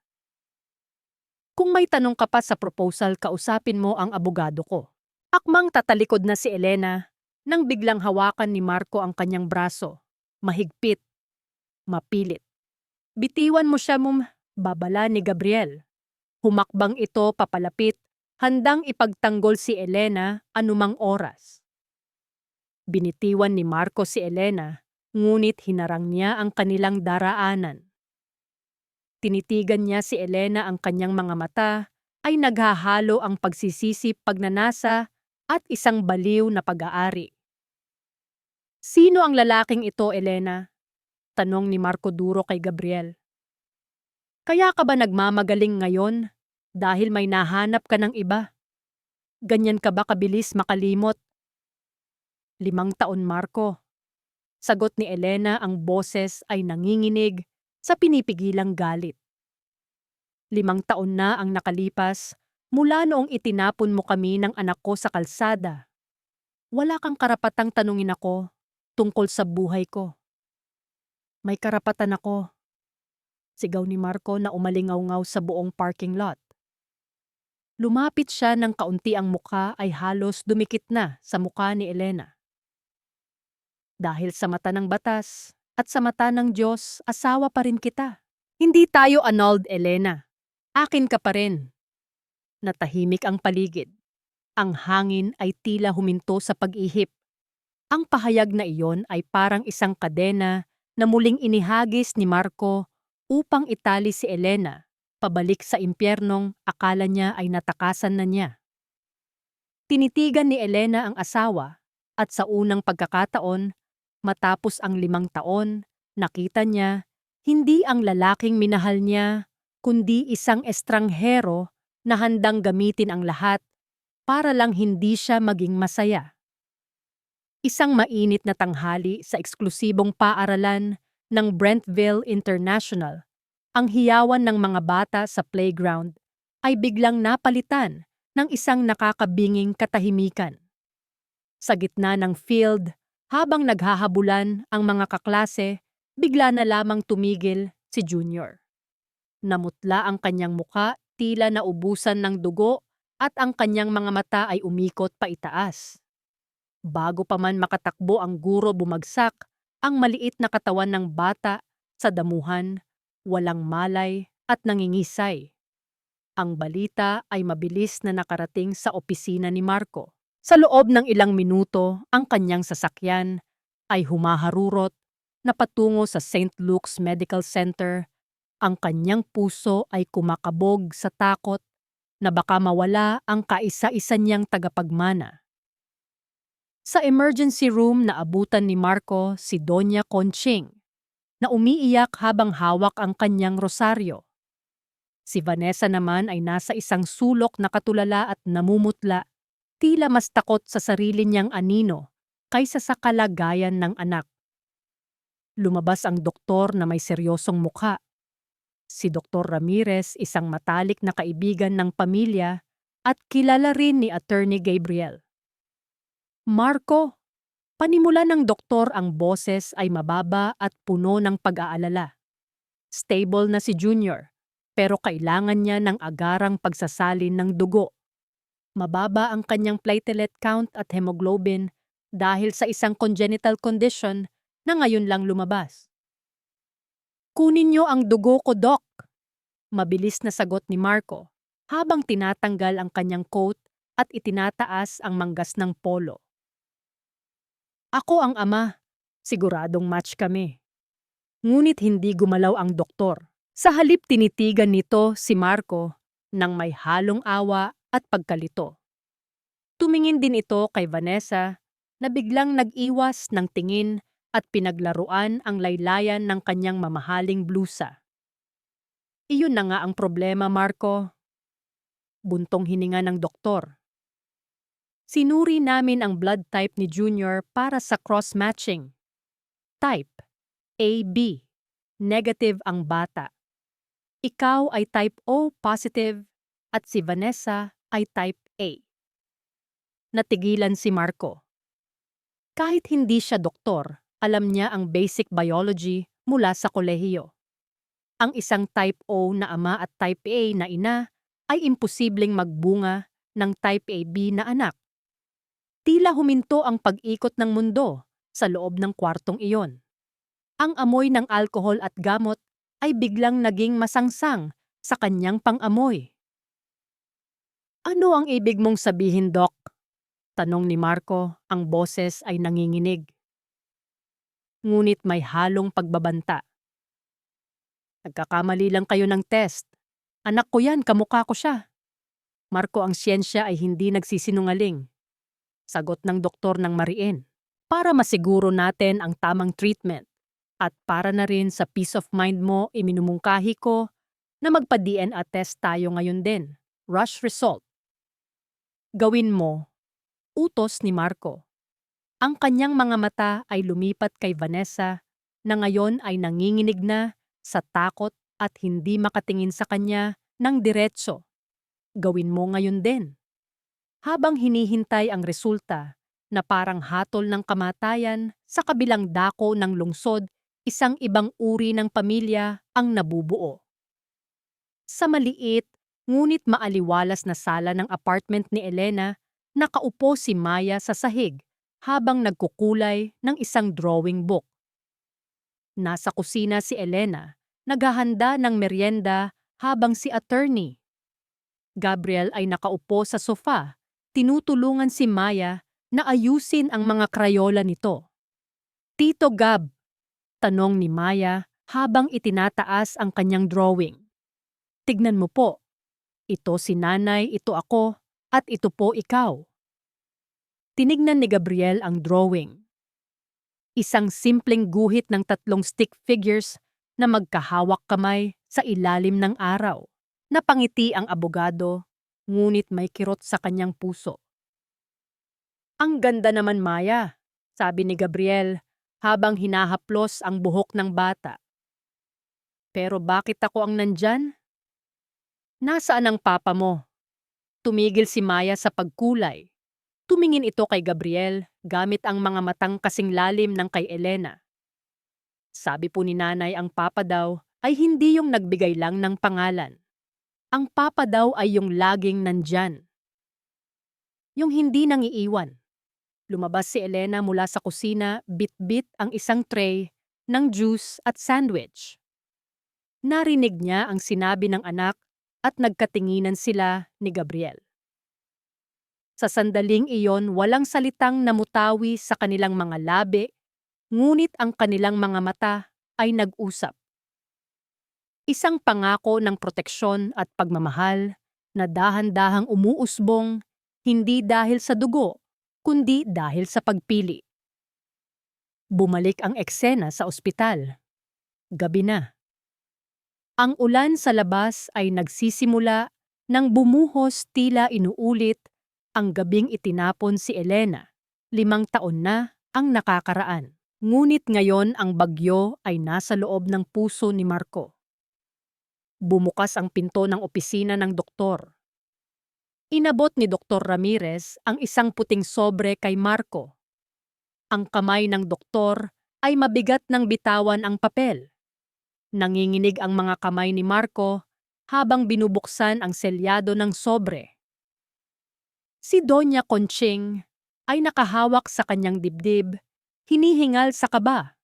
Kung may tanong ka pa sa proposal, kausapin mo ang abogado ko. Akmang tatalikod na si Elena nang biglang hawakan ni Marco ang kanyang braso. Mahigpit, mapilit. Bitiwan mo siya, babala ni Gabriel. Humakbang ito papalapit, handang ipagtanggol si Elena anumang oras. Binitiwan ni Marco si Elena, ngunit hinarang niya ang kanilang daraanan. Tinitigan niya si Elena, ang kanyang mga mata ay naghahalo ang pagsisisi, pagnanasa at isang baliw na pag-aari. Sino ang lalaking ito, Elena? Tanong ni Marco duro kay Gabriel. Kaya ka ba nagmamagaling ngayon dahil may nahanap ka ng iba? Ganyan ka ba kabilis makalimot? 5 taon, Marco. Sagot ni Elena, ang boses ay nanginginig sa pinipigilang galit. 5 taon na ang nakalipas mula noong itinapon mo kami ng anak ko sa kalsada. Wala kang karapatang tanungin ako tungkol sa buhay ko. May karapatan ako. Sigaw ni Marco na umalingaw-ngaw sa buong parking lot. Lumapit siya ng kaunti, ang mukha ay halos dumikit na sa mukha ni Elena. Dahil sa mata ng batas at sa mata ng Diyos, asawa pa rin kita. Hindi tayo annulled, Elena. Akin ka pa rin. Natahimik ang paligid. Ang hangin ay tila huminto sa pag-ihip. Ang pahayag na iyon ay parang isang kadena na muling inihagis ni Marco upang itali si Elena pabalik sa impyernong akala niya ay natakasan na niya. Tinitigan ni Elena ang asawa at sa unang pagkakataon, matapos ang 5 taon, nakita niya hindi ang lalaking minahal niya, kundi isang estranghero na handang gamitin ang lahat para lang hindi siya maging masaya. Isang mainit na tanghali sa eksklusibong paaralan ng Brentville International, ang hiyawan ng mga bata sa playground ay biglang napalitan ng isang nakakabinging katahimikan. Sa gitna ng field, habang naghahabulan ang mga kaklase, bigla na lamang tumigil si Junior. Namutla ang kanyang muka, tila naubusan ng dugo, at ang kanyang mga mata ay umikot pa itaas. Bago pa man makatakbo ang guro, bumagsak ang maliit na katawan ng bata sa damuhan, walang malay at nangingisay. Ang balita ay mabilis na nakarating sa opisina ni Marco. Sa loob ng ilang minuto, ang kanyang sasakyan ay humaharurot na patungo sa St. Luke's Medical Center. Ang kanyang puso ay kumakabog sa takot na baka mawala ang kaisa-isa niyang tagapagmana. Sa emergency room, naabutan ni Marco si Doña Conching na umiiyak habang hawak ang kanyang rosaryo. Si Vanessa naman ay nasa isang sulok na katulala at namumutla, tila mas takot sa sarili niyang anino kaysa sa kalagayan ng anak. Lumabas ang doktor na may seryosong mukha. Si Dr. Ramirez, isang matalik na kaibigan ng pamilya at kilala rin ni Attorney Gabriel. Marco, panimula ng doktor, ang boses ay mababa at puno ng pag-aalala. Stable na si Junior, pero kailangan niya ng agarang pagsasalin ng dugo. Mababa ang kanyang platelet count at hemoglobin dahil sa isang congenital condition na ngayon lang lumabas. Kunin niyo ang dugo ko, Doc. Mabilis na sagot ni Marco habang tinatanggal ang kanyang coat at itinataas ang manggas ng polo. Ako ang ama, siguradong match kami. Ngunit hindi gumalaw ang doktor. Sa halip, tinitigan nito si Marco nang may halong awa at pagkalito. Tumingin din ito kay Vanessa na biglang nag-iwas ng tingin at pinaglaruan ang laylayan ng kanyang mamahaling blusa. Iyon na nga ang problema, Marco. Buntong hininga ng doktor. Sinuri namin ang blood type ni Junior para sa cross-matching. Type AB. Negative ang bata. Ikaw ay type O positive at si Vanessa ay type A. Natigilan si Marco. Kahit hindi siya doktor, alam niya ang basic biology mula sa kolehiyo. Ang isang type O na ama at type A na ina ay imposibleng magbunga ng type AB na anak. Tila huminto ang pag-ikot ng mundo sa loob ng kwartong iyon. Ang amoy ng alkohol at gamot ay biglang naging masangsang sa kanyang pang-amoy. Ano ang ibig mong sabihin, Doc? Tanong ni Marco, ang boses ay nanginginig. Ngunit may halong pagbabanta. Nagkakamali lang kayo ng test. Anak ko yan, kamukha ko siya. Marco, ang siyensya ay hindi nagsisinungaling. Sagot ng doktor ng mariin. Para masiguro natin ang tamang treatment. At para na rin sa peace of mind mo, iminumungkahi ko na magpa-DNA test tayo ngayon din. Rush result. Gawin mo. Utos ni Marco. Ang kanyang mga mata ay lumipat kay Vanessa na ngayon ay nanginginig na sa takot at hindi makatingin sa kanya ng diretso. Gawin mo ngayon din. Habang hinihintay ang resulta na parang hatol ng kamatayan sa kabilang dako ng lungsod, isang ibang uri ng pamilya ang nabubuo. Sa maliit, ngunit maaliwalas na sala ng apartment ni Elena, nakaupo si Maya sa sahig habang nagkukulay ng isang drawing book. Nasa kusina si Elena, naghahanda ng merienda habang si attorney. Gabriel ay nakaupo sa sofa, tinutulungan si Maya na ayusin ang mga krayola nito. Tito Gab, tanong ni Maya habang itinataas ang kanyang drawing. Tignan mo po, ito si nanay, ito ako, at ito po ikaw. Tinignan ni Gabriel ang drawing. Isang simpleng guhit ng 3 stick figures na magkahawak kamay sa ilalim ng araw. Napangiti ang abogado, ngunit may kirot sa kanyang puso. Ang ganda naman, Maya, sabi ni Gabriel habang hinahaplos ang buhok ng bata. Pero bakit ako ang nandyan? Nasaan ang papa mo? Tumigil si Maya sa pagkulay. Tumingin ito kay Gabriel gamit ang mga matang kasing lalim ng kay Elena. Sabi po ni nanay ang papa daw ay hindi yung nagbigay lang ng pangalan. Ang papa daw ay yung laging nandyan. Yung hindi nangiiwan. Lumabas si Elena mula sa kusina, bit-bit ang isang tray ng juice at sandwich. Narinig niya ang sinabi ng anak at nagkatinginan sila ni Gabriel. Sa sandaling iyon, walang salitang namutawi sa kanilang mga labi, ngunit ang kanilang mga mata ay nag-usap. Isang pangako ng proteksyon at pagmamahal na dahan-dahang umuusbong hindi dahil sa dugo, kundi dahil sa pagpili. Bumalik ang eksena sa ospital. Gabi na. Ang ulan sa labas ay nagsisimula nang bumuhos tila inuulit ang gabing itinapon si Elena. 5 taon na ang nakakaraan. Ngunit ngayon ang bagyo ay nasa loob ng puso ni Marco. Bumukas ang pinto ng opisina ng doktor. Inabot ni Dr. Ramirez ang isang puting sobre kay Marco. Ang kamay ng doktor ay mabigat ng bitawan ang papel. Nanginginig ang mga kamay ni Marco habang binubuksan ang selyado ng sobre. Si Doña Conching ay nakahawak sa kanyang dibdib, hinihingal sa kaba.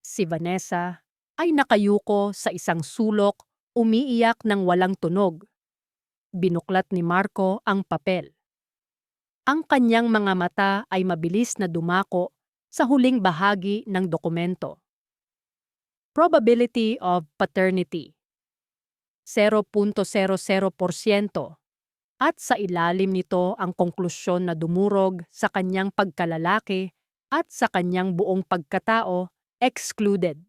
Si Vanessa ay nakayuko sa isang sulok, umiiyak ng walang tunog. Binuklat ni Marco ang papel. Ang kanyang mga mata ay mabilis na dumako sa huling bahagi ng dokumento. Probability of paternity, 0.00%, at sa ilalim nito ang konklusyon na dumurog sa kanyang pagkalalaki at sa kanyang buong pagkatao, excluded.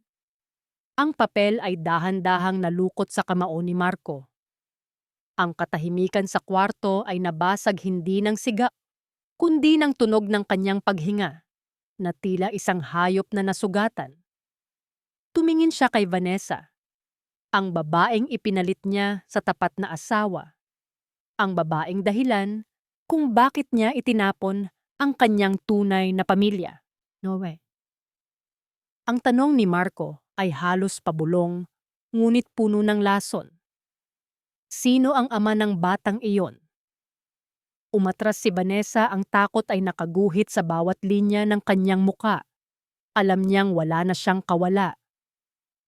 Ang papel ay dahan-dahang nalukot sa kamao ni Marco. Ang katahimikan sa kwarto ay nabasag hindi ng siga, kundi ng tunog ng kanyang paghinga, na tila isang hayop na nasugatan. Tumingin siya kay Vanessa. Ang babaeng ipinalit niya sa tapat na asawa. Ang babaeng dahilan kung bakit niya itinapon ang kanyang tunay na pamilya. No way. Ang tanong ni Marco ay halos pabulong, ngunit puno ng lason. Sino ang ama ng batang iyon? Umatras si Vanessa, ang takot ay nakaguhit sa bawat linya ng kanyang muka. Alam niyang wala na siyang kawala.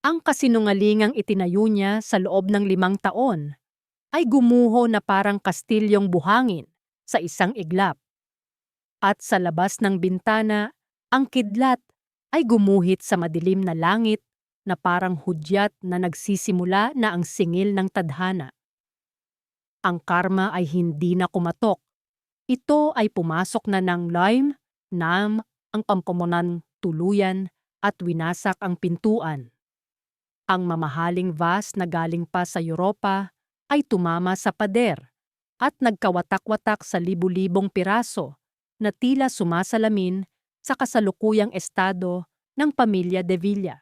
Ang kasinungalingang itinayo niya sa loob ng 5 taon ay gumuho na parang kastilyong buhangin sa isang iglap. At sa labas ng bintana, ang kidlat ay gumuhit sa madilim na langit na parang hudyat na nagsisimula na ang singil ng tadhana. Ang karma ay hindi na kumatok. Ito ay pumasok na ng lime, ang pampamunan tuluyan at winasak ang pintuan. Ang mamahaling vase na galing pa sa Europa ay tumama sa pader at nagkawatak-watak sa libu-libong piraso na tila sumasalamin sa kasalukuyang estado ng pamilya de Villa.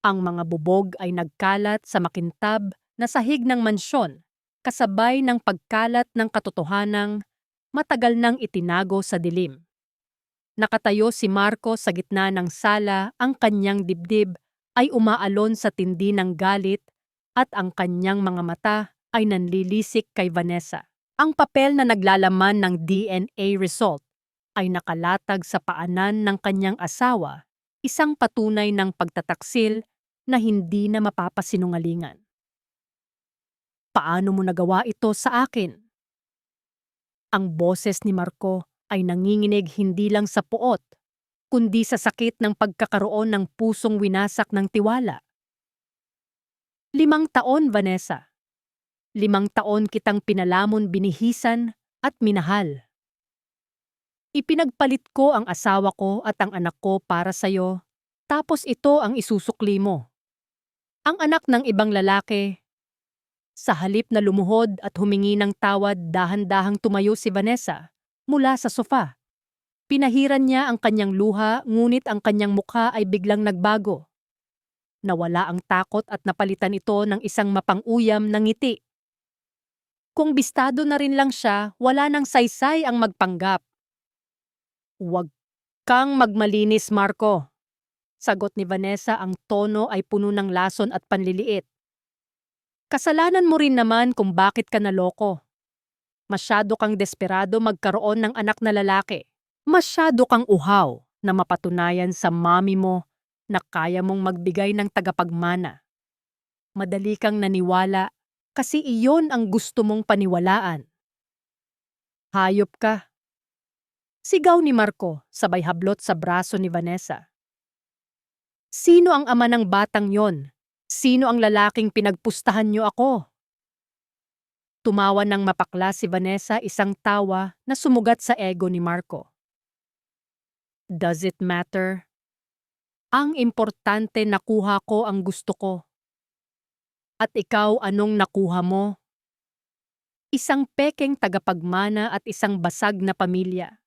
Ang mga bubog ay nagkalat sa makintab na sahig ng mansyon, kasabay ng pagkalat ng katotohanang matagal nang itinago sa dilim. Nakatayo si Marco sa gitna ng sala, ang kanyang dibdib ay umaalon sa tindi ng galit at ang kanyang mga mata ay nanlilisik kay Vanessa. Ang papel na naglalaman ng DNA result ay nakalatag sa paanan ng kanyang asawa, isang patunay ng pagtataksil na hindi na mapapasinungalingan. Paano mo nagawa ito sa akin? Ang boses ni Marco ay nanginginig hindi lang sa puot, kundi sa sakit ng pagkakaroon ng pusong winasak ng tiwala. 5 taon, Vanessa. 5 taon kitang pinalamon, binihisan at minahal. Ipinagpalit ko ang asawa ko at ang anak ko para sa'yo, tapos ito ang isusukli mo. Ang anak ng ibang lalaki. Sa halip na lumuhod at humingi ng tawad, dahan-dahang tumayo si Vanessa mula sa sofa. Pinahiran niya ang kanyang luha, ngunit ang kanyang mukha ay biglang nagbago. Nawala ang takot at napalitan ito ng isang mapang-uyam na ngiti. Kung bistado na rin lang siya, wala nang saysay ang magpanggap. "Huwag kang magmalinis, Marco," sagot ni Vanessa, ang tono ay puno ng lason at panliliit. "Kasalanan mo rin naman kung bakit ka naloko. Masyado kang desperado magkaroon ng anak na lalaki. Masyado kang uhaw na mapatunayan sa mami mo na kaya mong magbigay ng tagapagmana. Madali kang naniwala kasi iyon ang gusto mong paniwalaan. Hayop ka." Sigaw ni Marco, sabay hablot sa braso ni Vanessa. "Sino ang ama ng batang yon? Sino ang lalaking pinagpustahan niyo ako?" Tumawa ng mapakla si Vanessa, isang tawa na sumugat sa ego ni Marco. "Does it matter? Ang importante, nakuha ko ang gusto ko. At ikaw, anong nakuha mo? Isang pekeng tagapagmana at isang basag na pamilya.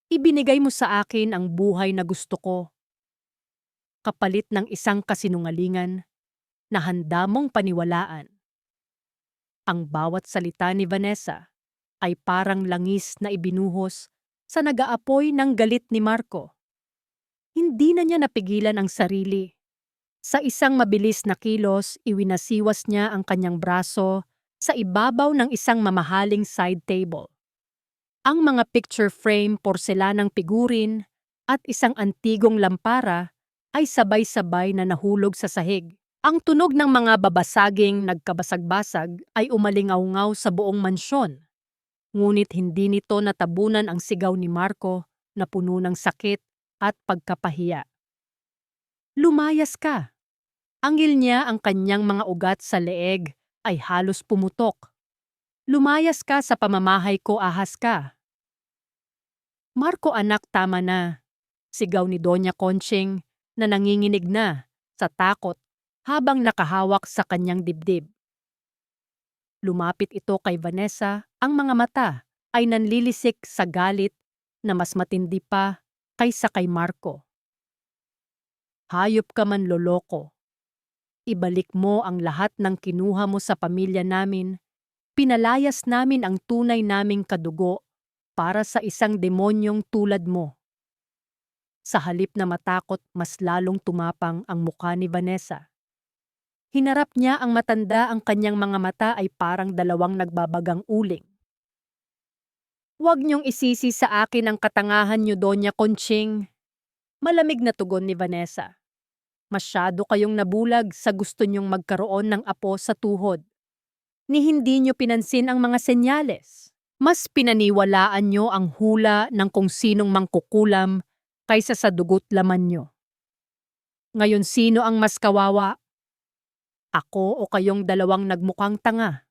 Ibinigay mo sa akin ang buhay na gusto ko, kapalit ng isang kasinungalingan na handa mong paniwalaan." Ang bawat salita ni Vanessa ay parang langis na ibinuhos sa nag-aapoy ng galit ni Marco. Hindi na niya napigilan ang sarili. Sa isang mabilis na kilos, iwinasiwas niya ang kanyang braso sa ibabaw ng isang mamahaling side table. Ang mga picture frame, porselanang figurin at isang antigong lampara ay sabay-sabay na nahulog sa sahig. Ang tunog ng mga babasaging nagkabasag-basag ay umalingaw-ngaw sa buong mansyon. Ngunit hindi nito natabunan ang sigaw ni Marco na puno ng sakit at pagkapahiya. "Lumayas ka!" Angil niya, ang kanyang mga ugat sa leeg ay halos pumutok. "Lumayas ka sa pamamahay ko, ahas ka!" "Marco anak, tama na!" Sigaw ni Doña Conching na nanginginig na sa takot habang nakahawak sa kanyang dibdib. Lumapit ito kay Vanessa, ang mga mata ay nanlilisik sa galit na mas matindi pa kaysa kay Marco. "Hayop ka, manloloko. Ibalik mo ang lahat ng kinuha mo sa pamilya namin. Pinalayas namin ang tunay naming kadugo para sa isang demonyong tulad mo. Sa halip na matakot, mas lalong tumapang ang mukha ni Vanessa. Hinarap niya ang matanda, ang kanyang mga mata ay parang dalawang nagbabagang uling. "Huwag niyong isisi sa akin ang katangahan niyo, Doña Conching." Malamig na tugon ni Vanessa. "Masyado kayong nabulag sa gusto niyong magkaroon ng apo sa tuhod. Ni hindi niyo pinansin ang mga senyales. Mas pinaniwalaan niyo ang hula ng kung sinong mangkukulam kaysa sa dugo't laman niyo. Ngayon sino ang mas kawawa? Ako o kayong dalawang nagmukhang tanga?"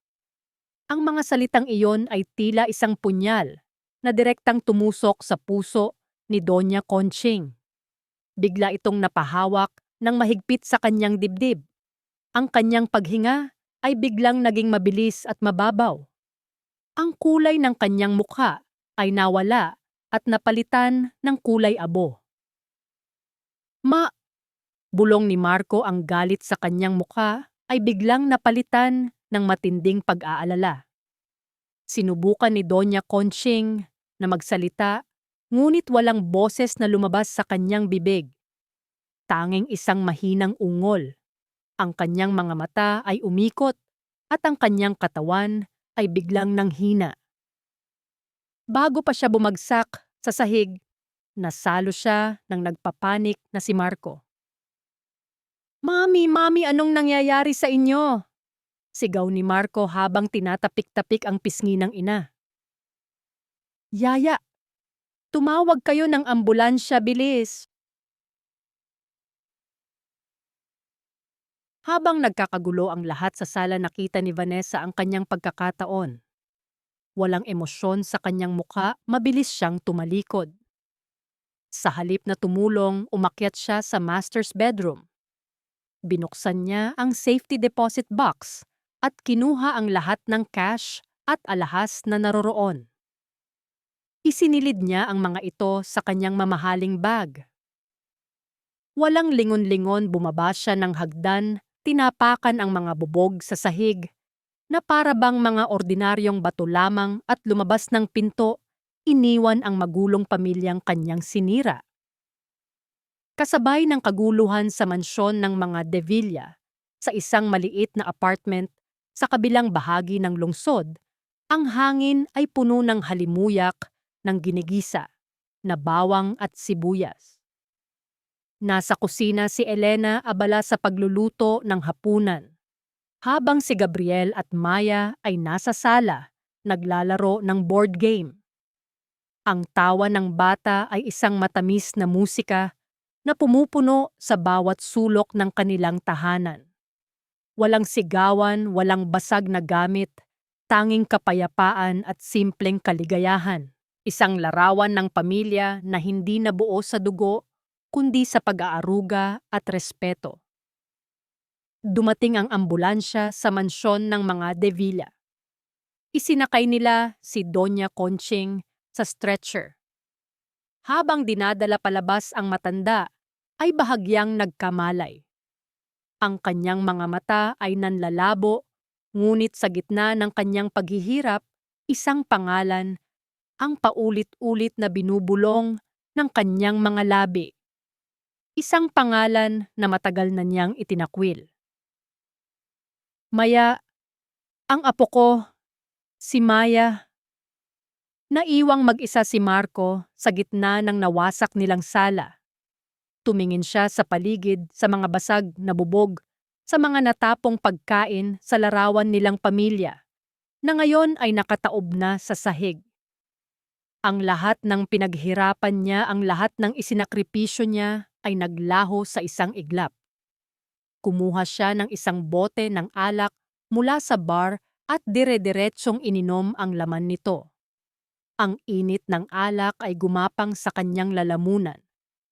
Ang mga salitang iyon ay tila isang punyal na direktang tumusok sa puso ni Doña Conching. Bigla itong napahawak ng mahigpit sa kanyang dibdib. Ang kanyang paghinga ay biglang naging mabilis at mababaw. Ang kulay ng kanyang mukha ay nawala at napalitan ng kulay abo. Bulong ni Marco, ang galit sa kanyang mukha ay biglang napalitan ng matinding pag-aalala. Sinubukan ni Doña Conching na magsalita, ngunit walang boses na lumabas sa kanyang bibig. Tanging isang mahinang ungol. Ang kanyang mga mata ay umikot at ang kanyang katawan ay biglang nanghina. Bago pa siya bumagsak sa sahig, nasalo siya ng nagpapanik na si Marco. "Mami, Mami, anong nangyayari sa inyo?" Sigaw ni Marco habang tinatapik-tapik ang pisngi ng ina. "Yaya, tumawag kayo ng ambulansya, bilis." Habang nagkakagulo ang lahat sa sala, nakita ni Vanessa ang kanyang pagkakataon. Walang emosyon sa kanyang mukha, mabilis siyang tumalikod. Sa halip na tumulong, umakyat siya sa master's bedroom. Binuksan niya ang safety deposit box at kinuha ang lahat ng cash at alahas na naroroon. Isinilid niya ang mga ito sa kanyang mamahaling bag. Walang lingon-lingon, bumaba siya ng hagdan, tinapakan ang mga bubog sa sahig na para bang mga ordinaryong bato lamang at lumabas ng pinto, iniwan ang magulong pamilyang kanyang sinira. Kasabay ng kaguluhan sa mansyon ng mga De Villa, sa isang maliit na apartment sa kabilang bahagi ng lungsod, ang hangin ay puno ng halimuyak ng ginigisa na bawang at sibuyas. Nasa kusina si Elena, abala sa pagluluto ng hapunan, habang si Gabriel at Maya ay nasa sala, naglalaro ng board game. Ang tawa ng bata ay isang matamis na musika na pumupuno sa bawat sulok ng kanilang tahanan. Walang sigawan, walang basag na gamit, tanging kapayapaan at simpleng kaligayahan. Isang larawan ng pamilya na hindi nabuo sa dugo, kundi sa pag-aaruga at respeto. Dumating ang ambulansya sa mansyon ng mga De Villa. Isinakay nila si Doña Conching sa stretcher. Habang dinadala palabas ang matanda, ay bahagyang nagkamalay. Ang kanyang mga mata ay nanlalabo, ngunit sa gitna ng kanyang paghihirap, isang pangalan ang paulit-ulit na binubulong ng kanyang mga labi. Isang pangalan na matagal na niyang itinakwil. "Maya, ang apo ko, si Maya." Naiwang mag-isa si Marco sa gitna ng nawasak nilang sala. Tumingin siya sa paligid, sa mga basag na bubog, sa mga natapong pagkain sa larawan nilang pamilya, na ngayon ay nakataob na sa sahig. Ang lahat ng pinaghirapan niya, ang lahat ng isinakripisyo niya ay naglaho sa isang iglap. Kumuha siya ng isang bote ng alak mula sa bar at dire-diretsong ininom ang laman nito. Ang init ng alak ay gumapang sa kanyang lalamunan,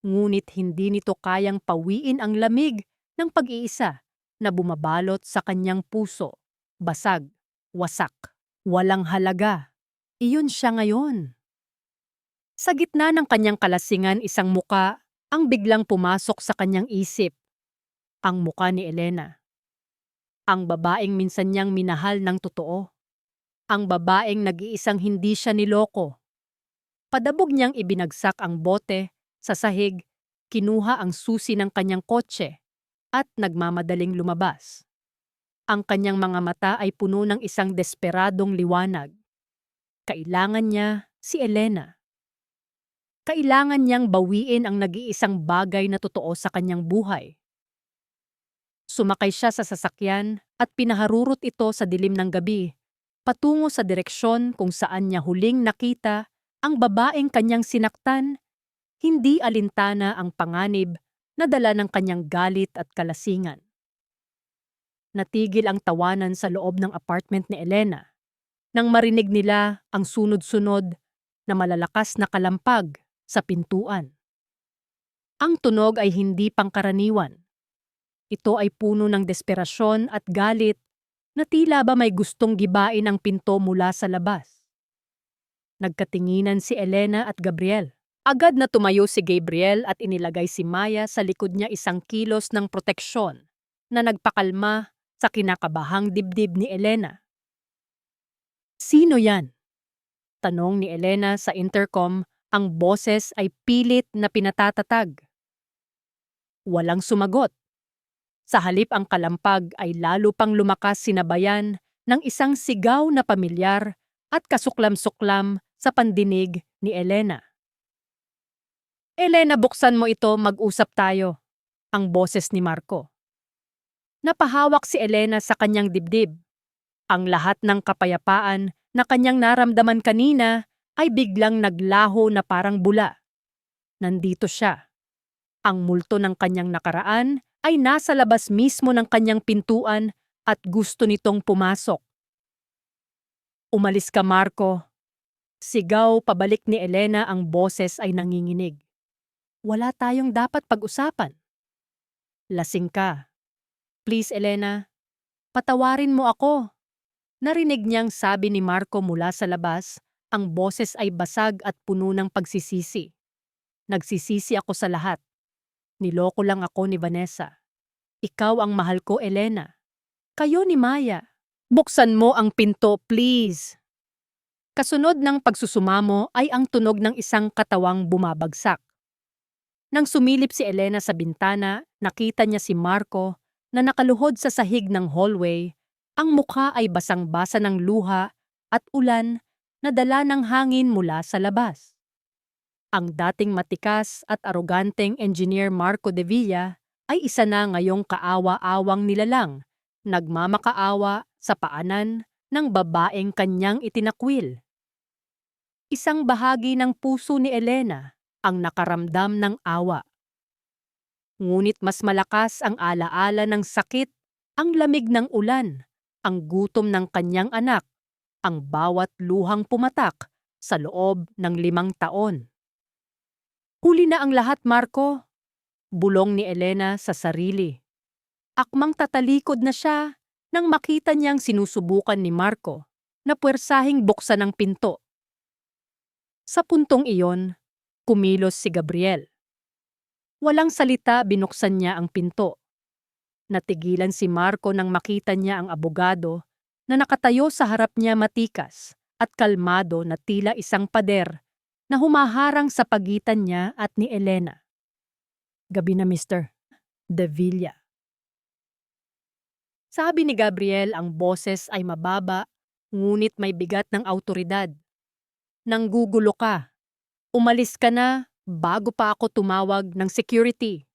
ngunit hindi nito kayang pawiin ang lamig ng pag-iisa na bumabalot sa kanyang puso. Basag, wasak, walang halaga. Iyon siya ngayon. Sa gitna ng kanyang kalasingan, isang muka ang biglang pumasok sa kanyang isip. Ang muka ni Elena. Ang babaeng minsan niyang minahal ng totoo. Ang babaeng nag-iisang hindi siya niloko. Padabog niyang ibinagsak ang bote sa sahig, kinuha ang susi ng kanyang kotse at nagmamadaling lumabas. Ang kanyang mga mata ay puno ng isang desperadong liwanag. Kailangan niya si Elena. Kailangan niyang bawiin ang nag-iisang bagay na totoo sa kanyang buhay. Sumakay siya sa sasakyan at pinaharurot ito sa dilim ng gabi, patungo sa direksyon kung saan niya huling nakita ang babaeng kanyang sinaktan, hindi alintana ang panganib na dala ng kanyang galit at kalasingan. Natigil ang tawanan sa loob ng apartment ni Elena nang marinig nila ang sunod-sunod na malalakas na kalampag sa pintuan. Ang tunog ay hindi pangkaraniwan. Ito ay puno ng desperasyon at galit na tila ba may gustong gibain ang pinto mula sa labas. Nagkatinginan si Elena at Gabriel. Agad na tumayo si Gabriel at inilagay si Maya sa likod niya isang kilos ng proteksyon na nagpakalma sa kinakabahang dibdib ni Elena. "Sino yan?" tanong ni Elena sa intercom, ang boses ay pilit na pinatatatag. Walang sumagot. Sa halip ang kalampag ay lalo pang lumakas sinabayan ng isang sigaw na pamilyar at kasuklam-suklam sa pandinig ni Elena. "Elena, buksan mo ito, mag-usap tayo," ang boses ni Marco. Napahawak si Elena sa kanyang dibdib. Ang lahat ng kapayapaan na kanyang naramdaman kanina ay biglang naglaho na parang bula. Nandito siya. Ang multo ng kanyang nakaraan ay nasa labas mismo ng kanyang pintuan at gusto nitong pumasok. "Umalis ka, Marco." Sigaw pabalik ni Elena, ang boses ay nanginginig. "Wala tayong dapat pag-usapan." "Lasing ka. Please, Elena, patawarin mo ako." Narinig niyang sabi ni Marco mula sa labas, ang boses ay basag at puno ng pagsisisi. "Nagsisisi ako sa lahat. Niloko lang ako ni Vanessa. Ikaw ang mahal ko, Elena. Kayo ni Maya. Buksan mo ang pinto, please." Kasunod ng pagsusumamo ay ang tunog ng isang katawang bumabagsak. Nang sumilip si Elena sa bintana, nakita niya si Marco na nakaluhod sa sahig ng hallway. Ang mukha ay basang-basa ng luha at ulan na dala ng hangin mula sa labas. Ang dating matikas at aroganteng engineer Marco de Villa ay isa na ngayong kaawa-awang nilalang, nagmamakaawa sa paanan ng babaeng kanyang itinakwil. Isang bahagi ng puso ni Elena ang nakaramdam ng awa. Ngunit mas malakas ang alaala ng sakit, ang lamig ng ulan, ang gutom ng kanyang anak, ang bawat luhang pumatak sa loob ng 5 taon. "Huli na ang lahat, Marco," bulong ni Elena sa sarili. Akmang tatalikod na siya nang makita niyang sinusubukan ni Marco na puwersahing buksan ang pinto. Sa puntong iyon, kumilos si Gabriel. Walang salita, binuksan niya ang pinto. Natigilan si Marco nang makita niya ang abogado na nakatayo sa harap niya, matikas at kalmado na tila isang pader na humaharang sa pagitan niya at ni Elena. "Gabi na, Mr. De Villa." Sabi ni Gabriel, ang boses ay mababa, ngunit may bigat ng awtoridad. "Nanggugulo ka. Umalis ka na bago pa ako tumawag ng security."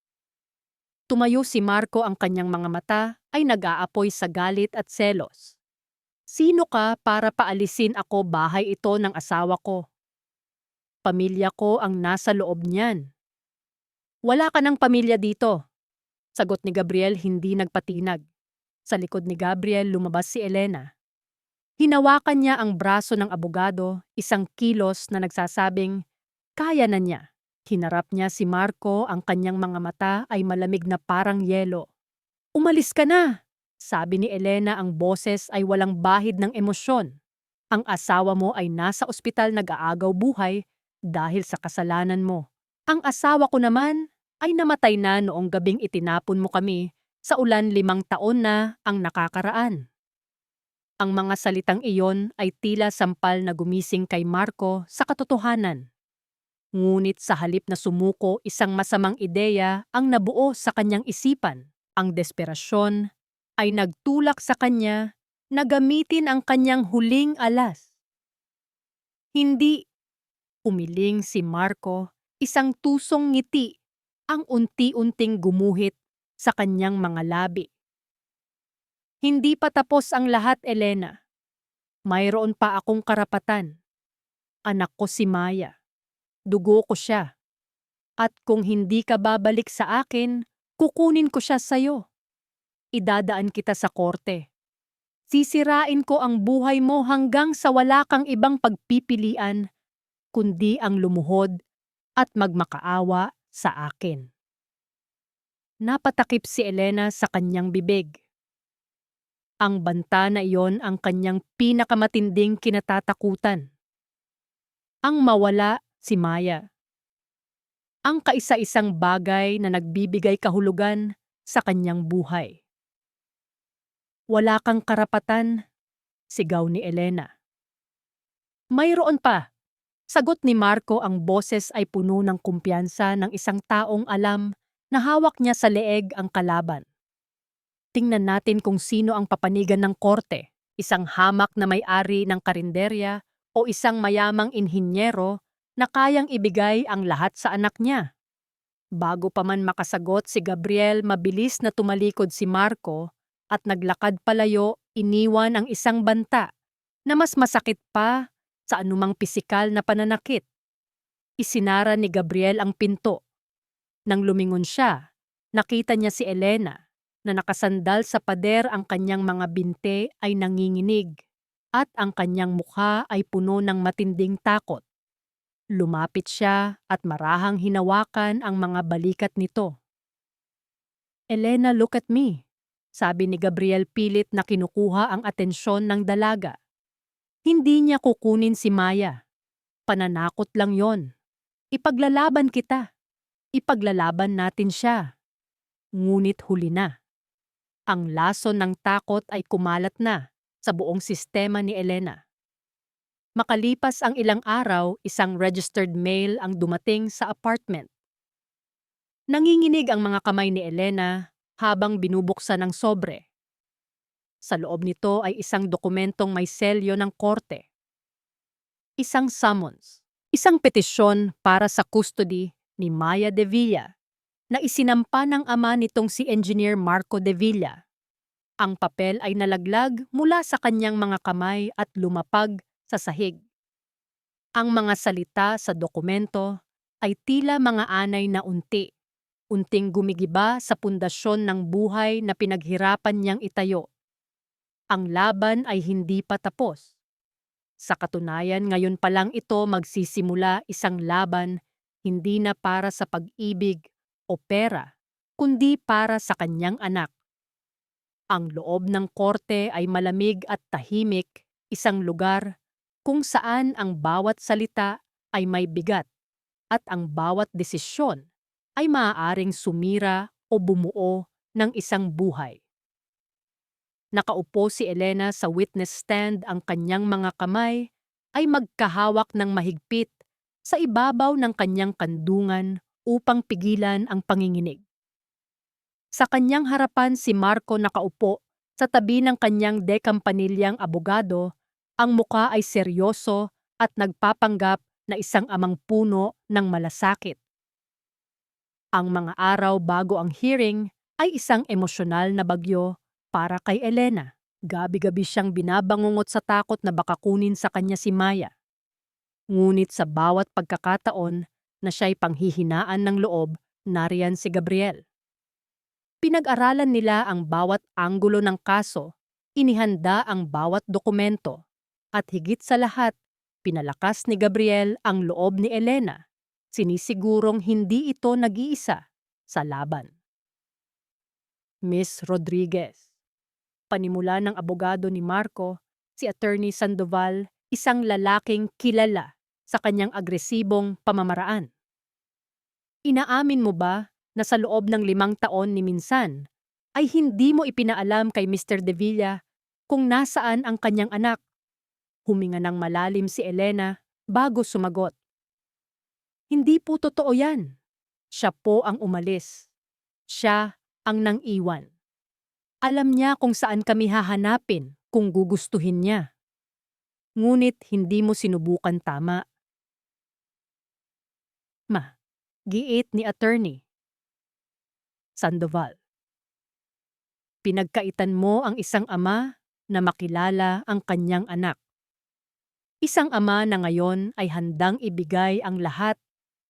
Tumayo si Marco, ang kanyang mga mata ay nag-aapoy sa galit at selos. "Sino ka para paalisin ako? Bahay ito ng asawa ko. Pamilya ko ang nasa loob niyan." "Wala ka ng pamilya dito," sagot ni Gabriel, hindi nagpatinag. Sa likod ni Gabriel lumabas si Elena. Hinawakan niya ang braso ng abogado, isang kilos na nagsasabing, kaya na niya. Hinarap niya si Marco, ang kanyang mga mata ay malamig na parang yelo. "Umalis ka na," sabi ni Elena, ang boses ay walang bahid ng emosyon. "Ang asawa mo ay nasa ospital nag-aagaw buhay dahil sa kasalanan mo. Ang asawa ko naman ay namatay na noong gabing itinapon mo kami Sa ulan 5 taon na ang nakakaraan. Ang mga salitang iyon ay tila sampal na gumising kay Marco sa katotohanan. Ngunit sa halip na sumuko, isang masamang ideya ang nabuo sa kanyang isipan. Ang desperasyon ay nagtulak sa kanya na gamitin ang kanyang huling alas. Hindi. Umiling si Marco, isang tusong ngiti ang unti-unting gumuhit sa kanyang mga labi. Hindi pa tapos ang lahat, Elena. Mayroon pa akong karapatan. Anak ko si Maya. Dugo ko siya. At kung hindi ka babalik sa akin, kukunin ko siya sa'yo. Idadaan kita sa korte. Sisirain ko ang buhay mo hanggang sa wala kang ibang pagpipilian kundi ang lumuhod at magmakaawa sa akin. Napatakip si Elena sa kanyang bibig. Ang banta na iyon ang kanyang pinakamatinding kinatatakutan. Ang mawala si Maya. Ang kaisa-isang bagay na nagbibigay kahulugan sa kanyang buhay. Wala kang karapatan, sigaw ni Elena. Mayroon pa. Sagot ni Marco, ang boses ay puno ng kumpiyansa ng isang taong alam na hawak niya sa leeg ang kalaban. Tingnan natin kung sino ang papanigan ng korte, isang hamak na may-ari ng karinderya o isang mayamang inhinyero na kayang ibigay ang lahat sa anak niya. Bago pa man makasagot si Gabriel, mabilis na tumalikod si Marco at naglakad palayo, iniwan ang isang banta na mas masakit pa sa anumang pisikal na pananakit. Isinara ni Gabriel ang pinto. Nang lumingon siya, nakita niya si Elena na nakasandal sa pader, ang kanyang mga binte ay nanginginig at ang kanyang mukha ay puno ng matinding takot. Lumapit siya at marahang hinawakan ang mga balikat nito. "Elena, look at me," sabi ni Gabriel, pilit na kinukuha ang atensyon ng dalaga. Hindi niya kukunin si Maya. Pananakot lang yon. Ipaglalaban kita. Ipaglalaban natin siya. Ngunit huli na. Ang lason ng takot ay kumalat na sa buong sistema ni Elena. Makalipas ang ilang araw, isang registered mail ang dumating sa apartment. Nanginginig ang mga kamay ni Elena habang binubuksan ang sobre. Sa loob nito ay isang dokumentong may selyo ng korte. Isang summons, isang petisyon para sa custody ni Maya de Villa na isinampa ng ama nitong si Engineer Marco de Villa. Ang papel ay nalaglag mula sa kanyang mga kamay at lumapag sa sahig. Ang mga salita sa dokumento ay tila mga anay na unting gumigiba sa pundasyon ng buhay na pinaghirapan niyang itayo. Ang laban ay hindi pa tapos. Sa katunayan, ngayon pa lang ito magsisimula, isang laban hindi na para sa pag-ibig o pera, kundi para sa kanyang anak. Ang loob ng korte ay malamig at tahimik, isang lugar kung saan ang bawat salita ay may bigat at ang bawat desisyon ay maaaring sumira o bumuo ng isang buhay. Nakaupo si Elena sa witness stand, ang kanyang mga kamay ay magkahawak ng mahigpit sa ibabaw ng kanyang kandungan upang pigilan ang panginginig. Sa kanyang harapan si Marco nakaupo sa tabi ng kanyang dekampanilyang abogado, ang muka ay seryoso at nagpapanggap na isang amang puno ng malasakit. Ang mga araw bago ang hearing ay isang emosyonal na bagyo para kay Elena. Gabi-gabi siyang binabangungot sa takot na baka kunin sa kanya si Maya. Ngunit sa bawat pagkakataon na siya'y panghihinaan ng loob, nariyan si Gabriel. Pinag-aralan nila ang bawat anggulo ng kaso, inihanda ang bawat dokumento, at higit sa lahat, pinalakas ni Gabriel ang loob ni Elena, sinisigurong hindi ito nag-iisa sa laban. Miss Rodriguez. Panimula ng abogado ni Marco, si Attorney Sandoval, isang lalaking kilala sa kanyang agresibong pamamaraan. Inaamin mo ba na sa loob ng 5 taon ni minsan ay hindi mo ipinaalam kay Mr. De Villa kung nasaan ang kanyang anak. Huminga ng malalim si Elena bago sumagot. Hindi po totoo yan. Siya po ang umalis. Siya ang nang-iwan. Alam niya kung saan kami hahanapin kung gugustuhin niya. Ngunit hindi mo sinubukan tama. Giit ni Attorney Sandoval. Pinagkaitan mo ang isang ama na makilala ang kanyang anak. Isang ama na ngayon ay handang ibigay ang lahat,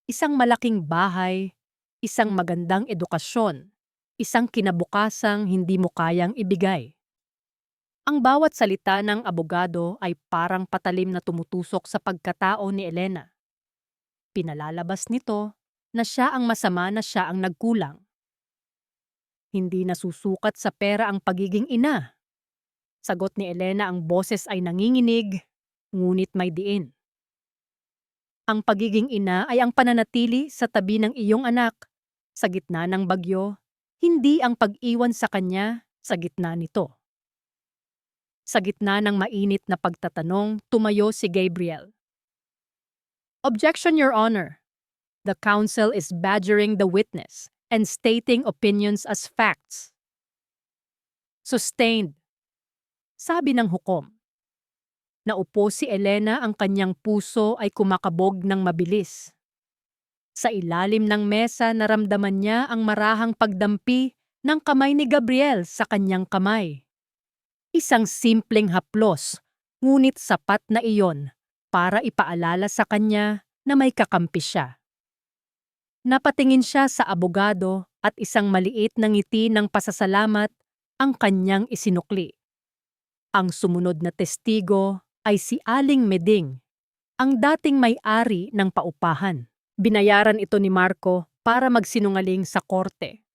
isang malaking bahay, isang magandang edukasyon, isang kinabukasang hindi mo kayang ibigay. Ang bawat salita ng abogado ay parang patalim na tumutusok sa pagkatao ni Elena. Pinalalabas nito na siya ang masama, na siya ang nagkulang. Hindi nasusukat sa pera ang pagiging ina. Sagot ni Elena, ang boses ay nanginginig, ngunit may diin. Ang pagiging ina ay ang pananatili sa tabi ng iyong anak sa gitna ng bagyo, hindi ang pag-iwan sa kanya sa gitna nito. Sa gitna ng mainit na pagtatanong, tumayo si Gabriel. Objection, Your Honor. The counsel is badgering the witness and stating opinions as facts. Sustained. Sabi ng hukom. Naupo si Elena, ang kanyang puso ay kumakabog ng mabilis. Sa ilalim ng mesa naramdaman niya ang marahang pagdampi ng kamay ni Gabriel sa kanyang kamay. Isang simpleng haplos, ngunit sapat na iyon para ipaalala sa kanya na may kakampi siya. Napatingin siya sa abogado at isang maliit na ngiti ng pasasalamat ang kanyang isinukli. Ang sumunod na testigo ay si Aling Meding, ang dating may-ari ng paupahan. Binayaran ito ni Marco para magsinungaling sa korte.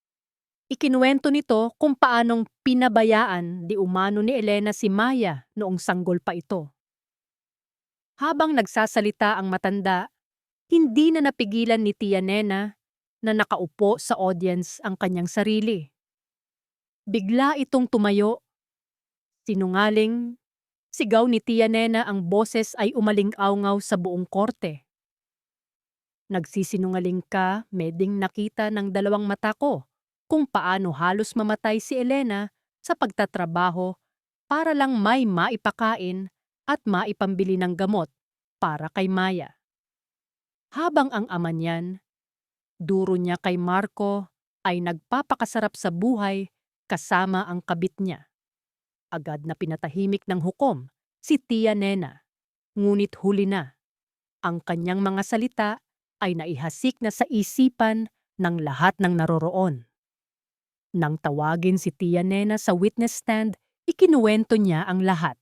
Ikinuwento nito kung paanong pinabayaan di umano ni Elena si Maya noong sanggol pa ito. Habang nagsasalita ang matanda, hindi na napigilan ni Tia Nena na nakaupo sa audience ang kanyang sarili. Bigla itong tumayo. Sinungaling, sigaw ni Tia Nena, ang boses ay umaling-awngaw sa buong korte. Nagsisinungaling ka, Meding, nakita ng dalawang mata ko kung paano halos mamatay si Elena sa pagtatrabaho para lang may maipakain at maipambili ng gamot para kay Maya. Habang ang ama niyan, duro niya kay Marco, ay nagpapakasarap sa buhay kasama ang kabit niya. Agad na pinatahimik ng hukom si Tia Nena, ngunit huli na. Ang kanyang mga salita ay naihasik na sa isipan ng lahat ng naroroon. Nang tawagin si Tia Nena sa witness stand, ikinuwento niya ang lahat.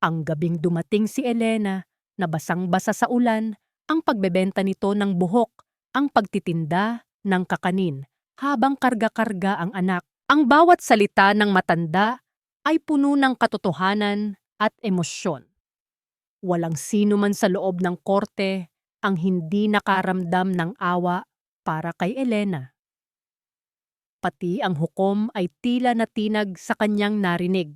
Ang gabing dumating si Elena na basang-basa sa ulan, ang pagbebenta nito ng buhok, ang pagtitinda ng kakanin habang karga-karga ang anak. Ang bawat salita ng matanda ay puno ng katotohanan at emosyon. Walang sino man sa loob ng korte ang hindi nakaramdam ng awa para kay Elena. Pati ang hukom ay tila natinag sa kanyang narinig.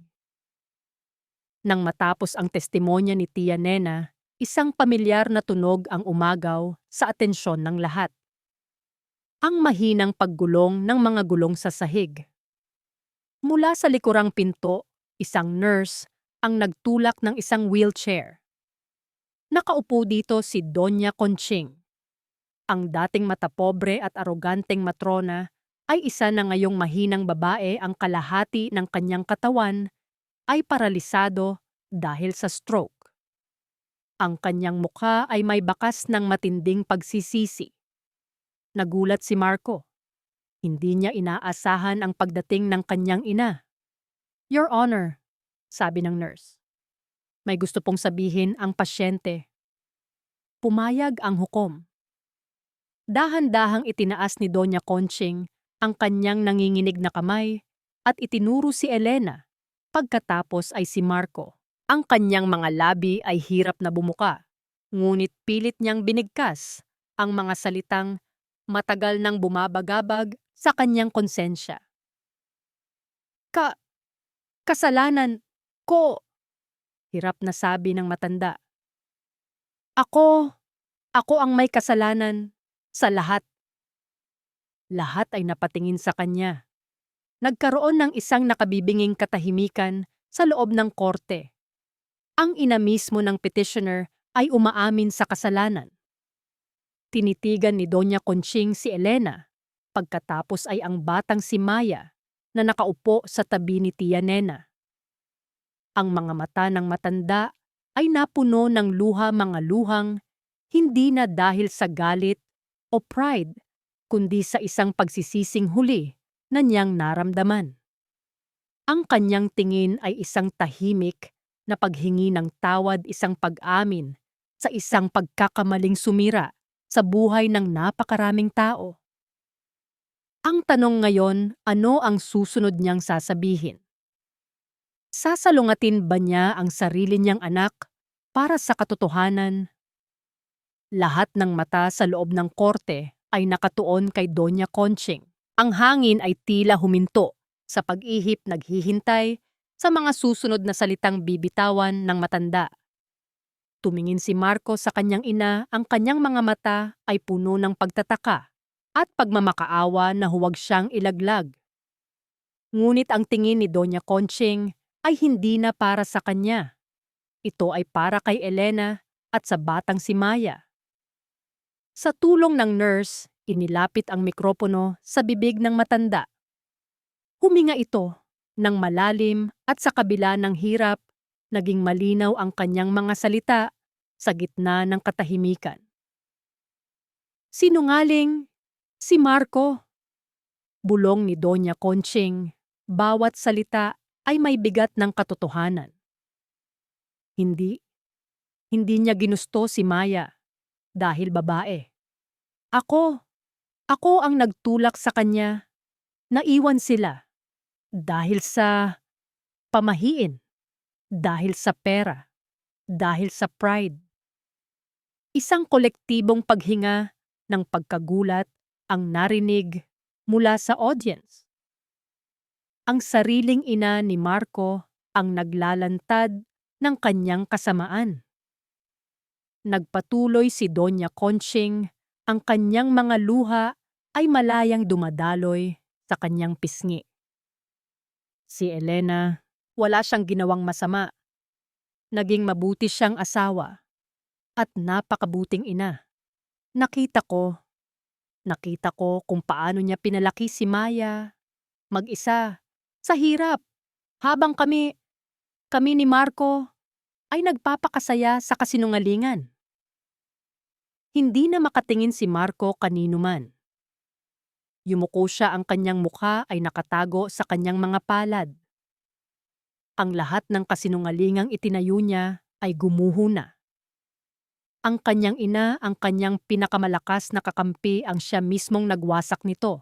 Nang matapos ang testimonya ni Tia Nena, isang pamilyar na tunog ang umagaw sa atensyon ng lahat. Ang mahinang paggulong ng mga gulong sa sahig. Mula sa likurang pinto, isang nurse ang nagtulak ng isang wheelchair. Nakaupo dito si Doña Conching. Ang dating matapobre at aroganteng matrona ay isa na ngayong mahinang babae, ang kalahati ng kanyang katawan ay paralisado dahil sa stroke. Ang kanyang mukha ay may bakas ng matinding pagsisisi. Nagulat si Marco. Hindi niya inaasahan ang pagdating ng kanyang ina. Your Honor, sabi ng nurse. May gusto pong sabihin ang pasyente. Pumayag ang hukom. Dahan-dahang itinaas ni Doña Conching ang kanyang nanginginig na kamay at itinuro si Elena. Pagkatapos ay si Marco. Ang kanyang mga labi ay hirap na bumuka, ngunit pilit niyang binigkas ang mga salitang matagal nang bumabagabag sa kanyang konsensya. Ka kasalanan ko, hirap na sabi ng matanda. Ako, ako ang may kasalanan sa lahat. Lahat ay napatingin sa kanya. Nagkaroon ng isang nakabibinging katahimikan sa loob ng korte. Ang ina mismo ng petitioner ay umaamin sa kasalanan. Tinitigan ni Doña Conching si Elena, pagkatapos ay ang batang si Maya na nakaupo sa tabi ni Tia Nena. Ang mga mata ng matanda ay napuno ng mga luhang hindi na dahil sa galit o pride, kundi sa isang pagsisising huli na niyang naramdaman. Ang kanyang tingin ay isang tahimik na paghingi ng tawad, isang pag-amin sa isang pagkakamaling sumira sa buhay ng napakaraming tao. Ang tanong ngayon, ano ang susunod niyang sasabihin? Sasalungatin ba niya ang sarili niyang anak para sa katotohanan? Lahat ng mata sa loob ng korte ay nakatuon kay Doña Conching. Ang hangin ay tila huminto sa pag-ihip, naghihintay sa mga susunod na salitang bibitawan ng matanda. Tumingin si Marco sa kanyang ina, ang kanyang mga mata ay puno ng pagtataka at pagmamakaawa na huwag siyang ilaglag. Ngunit ang tingin ni Doña Conching ay hindi na para sa kanya. Ito ay para kay Elena at sa batang si Maya. Sa tulong ng nurse, inilapit ang mikropono sa bibig ng matanda. Huminga ito ng malalim at sa kabila ng hirap, naging malinaw ang kanyang mga salita sa gitna ng katahimikan. Sinungaling si Marco. Bulong ni Doña Conching, bawat salita ay may bigat ng katotohanan. Hindi niya ginusto si Maya dahil babae. Ako ang nagtulak sa kanya. Naiwan sila dahil sa pamahiin, dahil sa pera, dahil sa pride. Isang kolektibong paghinga ng pagkagulat ang narinig mula sa audience. Ang sariling ina ni Marco ang naglalantad ng kanyang kasamaan. Nagpatuloy si Doña Conching, ang kanyang mga luha ay malayang dumadaloy sa kanyang pisngi. Si Elena, wala siyang ginawang masama. Naging mabuti siyang asawa at napakabuting ina. Nakita ko kung paano niya pinalaki si Maya, mag-isa, sa hirap, habang kami ni Marco ay nagpapakasaya sa kasinungalingan. Hindi na makatingin si Marco kanino man. Yumuko siya, ang kanyang mukha ay nakatago sa kanyang mga palad. Ang lahat ng kasinungalingang itinayo niya ay gumuho na. Ang kanyang ina, ang kanyang pinakamalakas na kakampi, ang siya mismong nagwasak nito.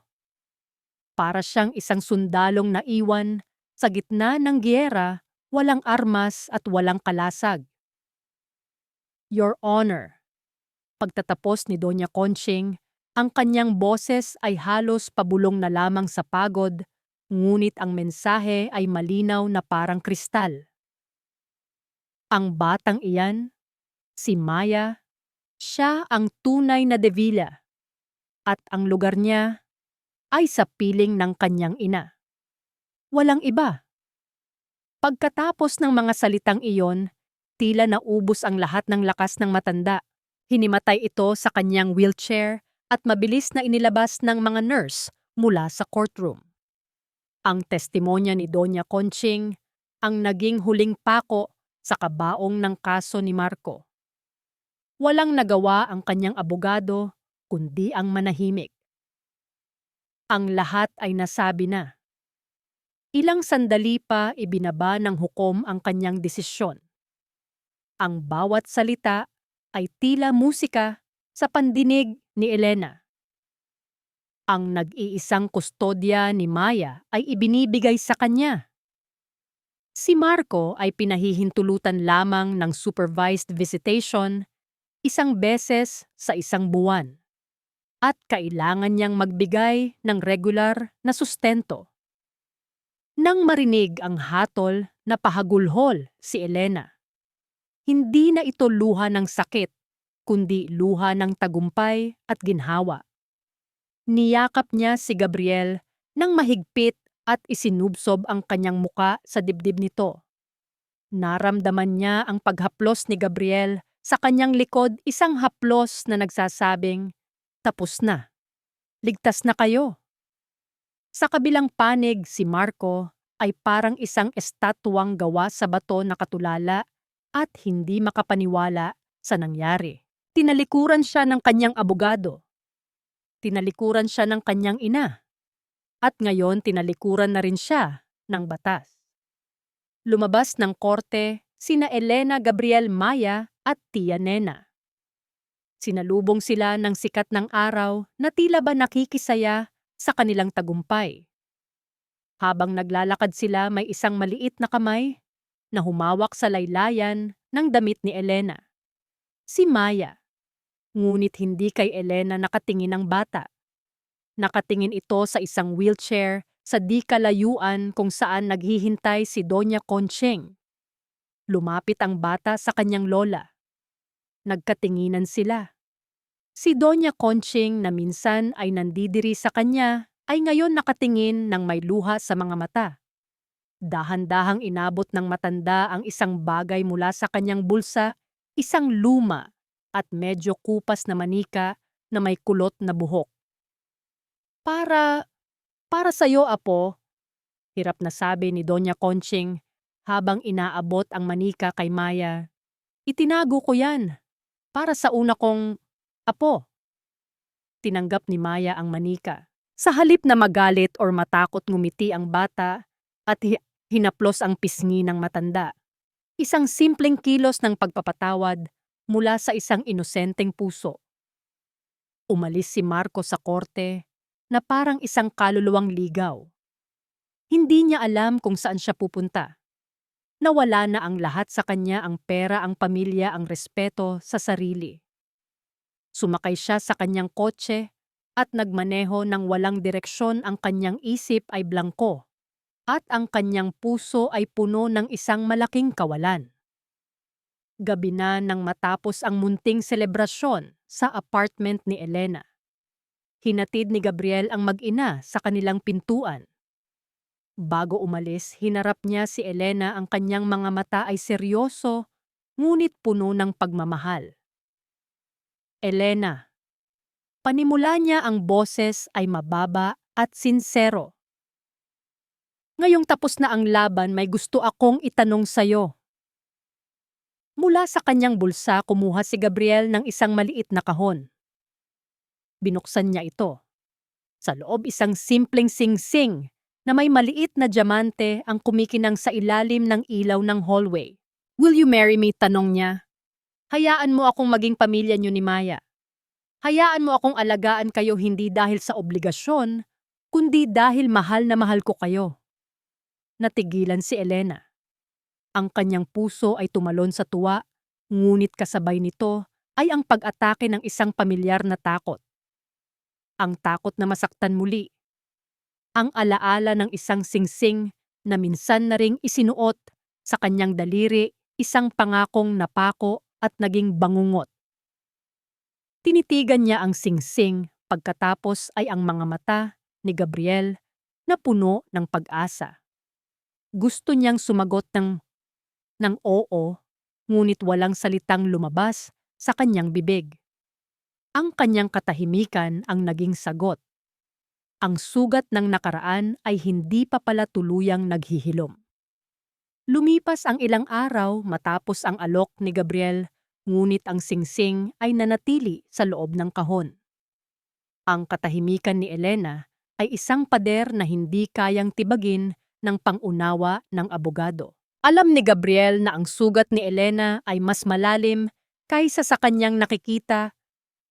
Para siyang isang sundalong naiwan sa gitna ng giyera, walang armas at walang kalasag. Your Honor. Pagtatapos ni Doña Conching, ang kanyang boses ay halos pabulong na lamang sa pagod, ngunit ang mensahe ay malinaw na parang kristal. Ang batang iyan, si Maya, siya ang tunay na Devilla, at ang lugar niya ay sa piling ng kanyang ina. Walang iba. Pagkatapos ng mga salitang iyon, tila naubos ang lahat ng lakas ng matanda. Hinimatay ito sa kanyang wheelchair at mabilis na inilabas ng mga nurse mula sa courtroom. Ang testimonya ni Doña Conching ang naging huling pako sa kabaong ng kaso ni Marco. Walang nagawa ang kanyang abogado kundi ang manahimik. Ang lahat ay nasabi na. Ilang sandali pa ibinaba ng hukom ang kanyang desisyon. Ang bawat salita ay tila musika sa pandinig ni Elena. Ang nag-iisang kustodya ni Maya ay ibinibigay sa kanya. Si Marco ay pinahihintulutan lamang ng supervised visitation 1 beses sa 1 buwan at kailangan niyang magbigay ng regular na sustento. Nang marinig ang hatol na pahagulhol si Elena, hindi na ito luha ng sakit, kundi luha ng tagumpay at ginhawa. Niyakap niya si Gabriel nang mahigpit at isinubsob ang kanyang muka sa dibdib nito. Naramdaman niya ang paghaplos ni Gabriel sa kanyang likod, isang haplos na nagsasabing, "Tapos na. Ligtas na kayo." Sa kabilang panig, si Marco ay parang isang estatwang gawa sa bato na katulala at hindi makapaniwala sa nangyari. Tinalikuran siya ng kanyang abogado. Tinalikuran siya ng kanyang ina. At ngayon tinalikuran na rin siya ng batas. Lumabas ng korte sina Elena Gabriel Maya at Tia Nena. Sinalubong sila ng sikat ng araw na tila ba nakikisaya sa kanilang tagumpay. Habang naglalakad sila, may isang maliit na kamay na humawak sa laylayan ng damit ni Elena. Si Maya. Ngunit hindi kay Elena nakatingin ang bata. Nakatingin ito sa isang wheelchair sa di kalayuan kung saan naghihintay si Doña Conching. Lumapit ang bata sa kanyang lola. Nagkatinginan sila. Si Doña Conching na minsan ay nandidiri sa kanya ay ngayon nakatingin ng may luha sa mga mata. Dahan-dahang inabot ng matanda ang isang bagay mula sa kanyang bulsa, isang luma at medyo kupas na manika na may kulot na buhok. Para sa'yo, apo, hirap na sabi ni Doña Conching habang inaabot ang manika kay Maya. Itinago ko yan, para sa una kong apo. Tinanggap ni Maya ang manika. Sa halip na magalit or matakot, ngumiti ang bata at hinaplos ang pisngi ng matanda. Isang simpleng kilos ng pagpapatawad mula sa isang inosenteng puso. Umalis si Marco sa korte na parang isang kaluluwang ligaw. Hindi niya alam kung saan siya pupunta. Nawala na ang lahat sa kanya, ang pera, ang pamilya, ang respeto sa sarili. Sumakay siya sa kanyang kotse at nagmaneho ng walang direksyon. Ang kanyang isip ay blangko at ang kanyang puso ay puno ng isang malaking kawalan. Gabi na nang matapos ang munting selebrasyon sa apartment ni Elena. Hinatid ni Gabriel ang mag-ina sa kanilang pintuan. Bago umalis, hinarap niya si Elena. Ang kanyang mga mata ay seryoso, ngunit puno ng pagmamahal. Elena. Panimula niya, ang boses ay mababa at sinsero. Ngayong tapos na ang laban, may gusto akong itanong sa'yo. Mula sa kanyang bulsa, kumuha si Gabriel ng isang maliit na kahon. Binuksan niya ito. Sa loob, isang simpleng singsing na may maliit na diamante ang kumikinang sa ilalim ng ilaw ng hallway. "Will you marry me?" tanong niya. "Hayaan mo akong maging pamilya niyo ni Maya. Hayaan mo akong alagaan kayo, hindi dahil sa obligasyon, kundi dahil mahal na mahal ko kayo." Natigilan si Elena. Ang kanyang puso ay tumalon sa tuwa, ngunit kasabay nito ay ang pag-atake ng isang pamilyar na takot. Ang takot na masaktan muli. Ang alaala ng isang singsing na minsan na ring isinuot sa kanyang daliri, isang pangakong napako at naging bangungot. Tinitigan niya ang singsing, pagkatapos ay ang mga mata ni Gabriel na puno ng pag-asa. Gusto niyang sumagot ng oo, ngunit walang salitang lumabas sa kanyang bibig. Ang kanyang katahimikan ang naging sagot. Ang sugat ng nakaraan ay hindi pa pala tuluyang naghihilom. Lumipas ang ilang araw matapos ang alok ni Gabriel, ngunit ang singsing ay nanatili sa loob ng kahon. Ang katahimikan ni Elena ay isang pader na hindi kayang tibagin ng pangunawa ng abogado. Alam ni Gabriel na ang sugat ni Elena ay mas malalim kaysa sa kanyang nakikita,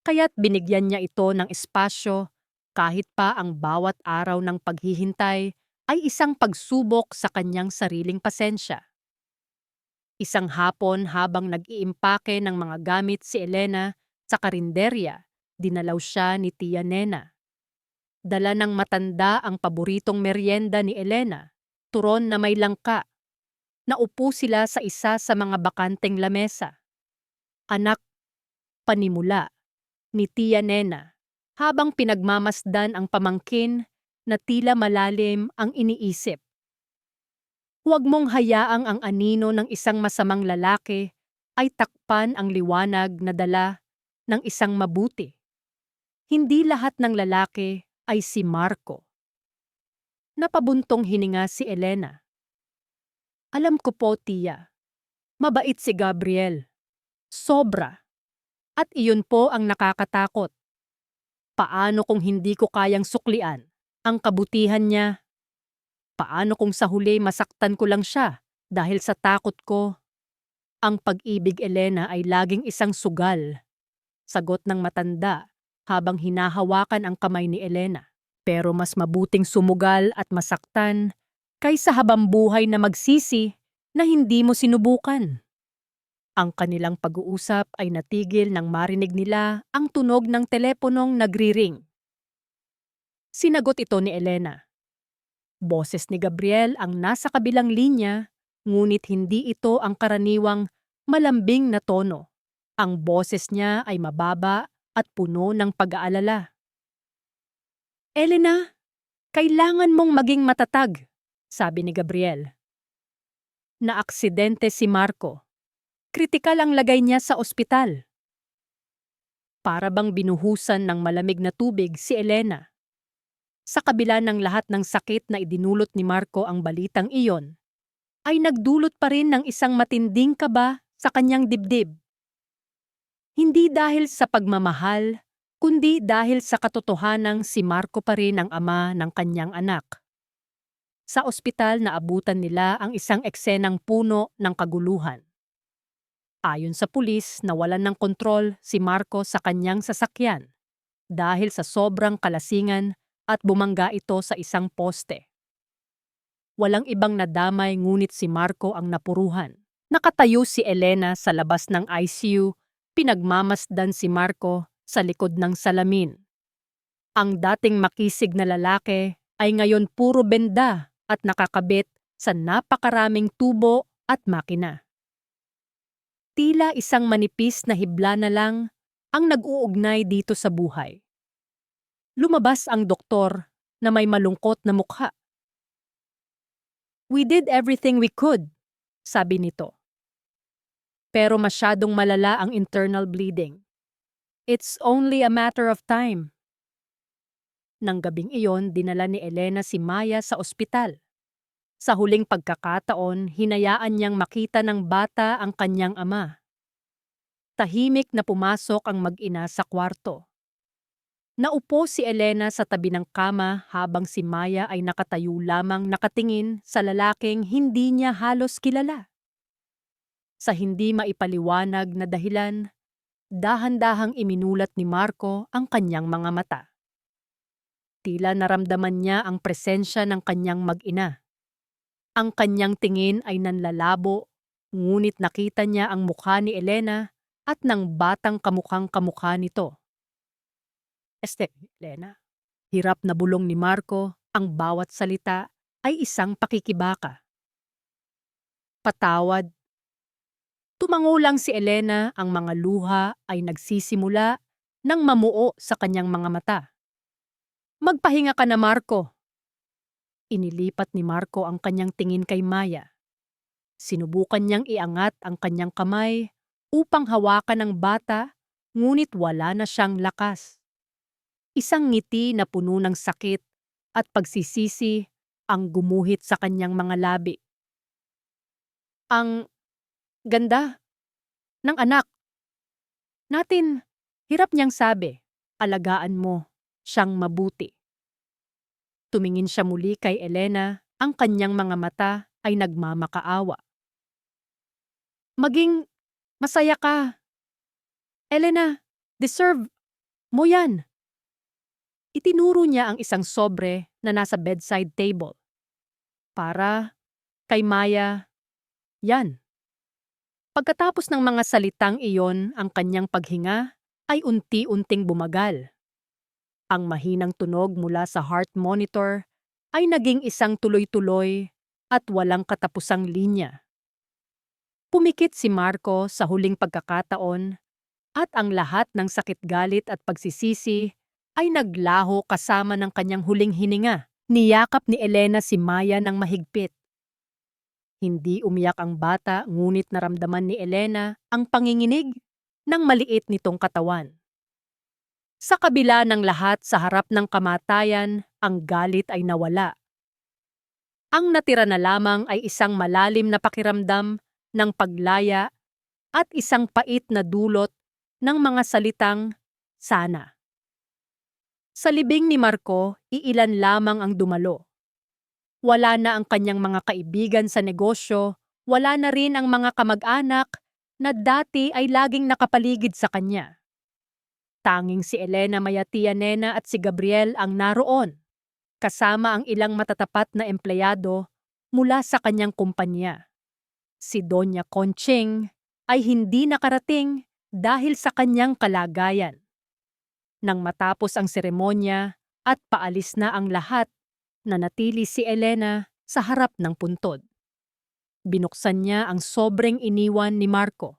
kaya't binigyan niya ito ng espasyo kahit pa ang bawat araw ng paghihintay ay isang pagsubok sa kanyang sariling pasensya. Isang hapon habang nag-iimpake ng mga gamit si Elena sa karinderya, dinalaw siya ni Tia Nena. Dala ng matanda ang paboritong merienda ni Elena, turon na may langka. Naupo sila sa isa sa mga bakanteng lamesa. Anak, panimula, ni Tia Nena, habang pinagmamasdan ang pamangkin na tila malalim ang iniisip. Huwag mong hayaang ang anino ng isang masamang lalaki ay takpan ang liwanag na dala ng isang mabuti. Hindi lahat ng lalaki ay si Marco. Napabuntong hininga si Elena. Alam ko po, Tia. Mabait si Gabriel. Sobra. At iyon po ang nakakatakot. Paano kung hindi ko kayang suklian ang kabutihan niya? Paano kung sa huli masaktan ko lang siya dahil sa takot ko? Ang pag-ibig, Elena, ay laging isang sugal. Sagot ng matanda habang hinahawakan ang kamay ni Elena. Pero mas mabuting sumugal at masaktan kaysa habambuhay na magsisi na hindi mo sinubukan. Ang kanilang pag-uusap ay natigil nang marinig nila ang tunog ng teleponong nagri-ring. Sinagot ito ni Elena. Boses ni Gabriel ang nasa kabilang linya, ngunit hindi ito ang karaniwang malambing na tono. Ang boses niya ay mababa at puno ng pag-aalala. Elena, kailangan mong maging matatag, sabi ni Gabriel. Naaksidente si Marco. Kritikal ang lagay niya sa ospital. Para bang binuhusan ng malamig na tubig si Elena. Sa kabila ng lahat ng sakit na idinulot ni Marco, ang balitang iyon ay nagdulot pa rin ng isang matinding kaba sa kanyang dibdib. Hindi dahil sa pagmamahal, kundi dahil sa katotohanang si Marco pa rin ang ama ng kanyang anak. Sa ospital naabutan nila ang isang eksenang puno ng kaguluhan. Ayon sa pulis, nawalan ng kontrol si Marco sa kanyang sasakyan dahil sa sobrang kalasingan at bumangga ito sa isang poste. Walang ibang nadamay ngunit si Marco ang napuruhan. Nakatayo si Elena sa labas ng ICU, pinagmamasdan si Marco sa likod ng salamin. Ang dating makisig na lalaki ay ngayon puro benda at nakakabit sa napakaraming tubo at makina. Tila isang manipis na hibla na lang ang nag-uugnay dito sa buhay. Lumabas ang doktor na may malungkot na mukha. We did everything we could, sabi nito. Pero masyadong malala ang internal bleeding. It's only a matter of time. Nang gabing iyon, dinala ni Elena si Maya sa ospital. Sa huling pagkakataon, hinayaan niyang makita ng bata ang kanyang ama. Tahimik na pumasok ang mag-ina sa kwarto. Naupo si Elena sa tabi ng kama habang si Maya ay nakatayo lamang nakatingin sa lalaking hindi niya halos kilala. Sa hindi maipaliwanag na dahilan, dahan-dahang iminulat ni Marco ang kanyang mga mata. Tila naramdaman niya ang presensya ng kanyang mag-ina. Ang kanyang tingin ay nanlalabo, ngunit nakita niya ang mukha ni Elena at ng batang kamukhang-kamukha nito. Elena, hirap na bulong ni Marco, ang bawat salita ay isang pakikibaka. Patawad. Tumango lang si Elena, ang mga luha ay nagsisimula nang mamuo sa kanyang mga mata. Magpahinga ka na, Marco. Inilipat ni Marco ang kanyang tingin kay Maya. Sinubukan niyang iangat ang kanyang kamay upang hawakan ang bata, ngunit wala na siyang lakas. Isang ngiti na puno ng sakit at pagsisisi ang gumuhit sa kanyang mga labi. Ang ganda ng anak natin, hirap niyang sabi, alagaan mo siyang mabuti. Tumingin siya muli kay Elena, ang kanyang mga mata ay nagmamakaawa. Maging masaya ka. Elena, deserve mo yan. Itinuro niya ang isang sobre na nasa bedside table. Para kay Maya, yan. Pagkatapos ng mga salitang iyon, ang kanyang paghinga ay unti-unting bumagal. Ang mahinang tunog mula sa heart monitor ay naging isang tuloy-tuloy at walang katapusang linya. Pumikit si Marco sa huling pagkakataon at ang lahat ng sakit-galit at pagsisisi ay naglaho kasama ng kanyang huling hininga. Niyakap ni Elena si Maya ng mahigpit. Hindi umiyak ang bata, ngunit naramdaman ni Elena ang panginginig ng maliit nitong katawan. Sa kabila ng lahat, sa harap ng kamatayan, ang galit ay nawala. Ang natira na lamang ay isang malalim na pakiramdam ng paglaya at isang pait na dulot ng mga salitang sana. Sa libing ni Marco, iilan lamang ang dumalo. Wala na ang kanyang mga kaibigan sa negosyo, wala na rin ang mga kamag-anak na dati ay laging nakapaligid sa kanya. Tanging si Elena Mayatianena at si Gabriel ang naroon, kasama ang ilang matatapat na empleyado mula sa kanyang kumpanya. Si Doña Conching ay hindi nakarating dahil sa kanyang kalagayan. Nang matapos ang seremonya at paalis na ang lahat, nanatili si Elena sa harap ng puntod. Binuksan niya ang sobrang iniwan ni Marco.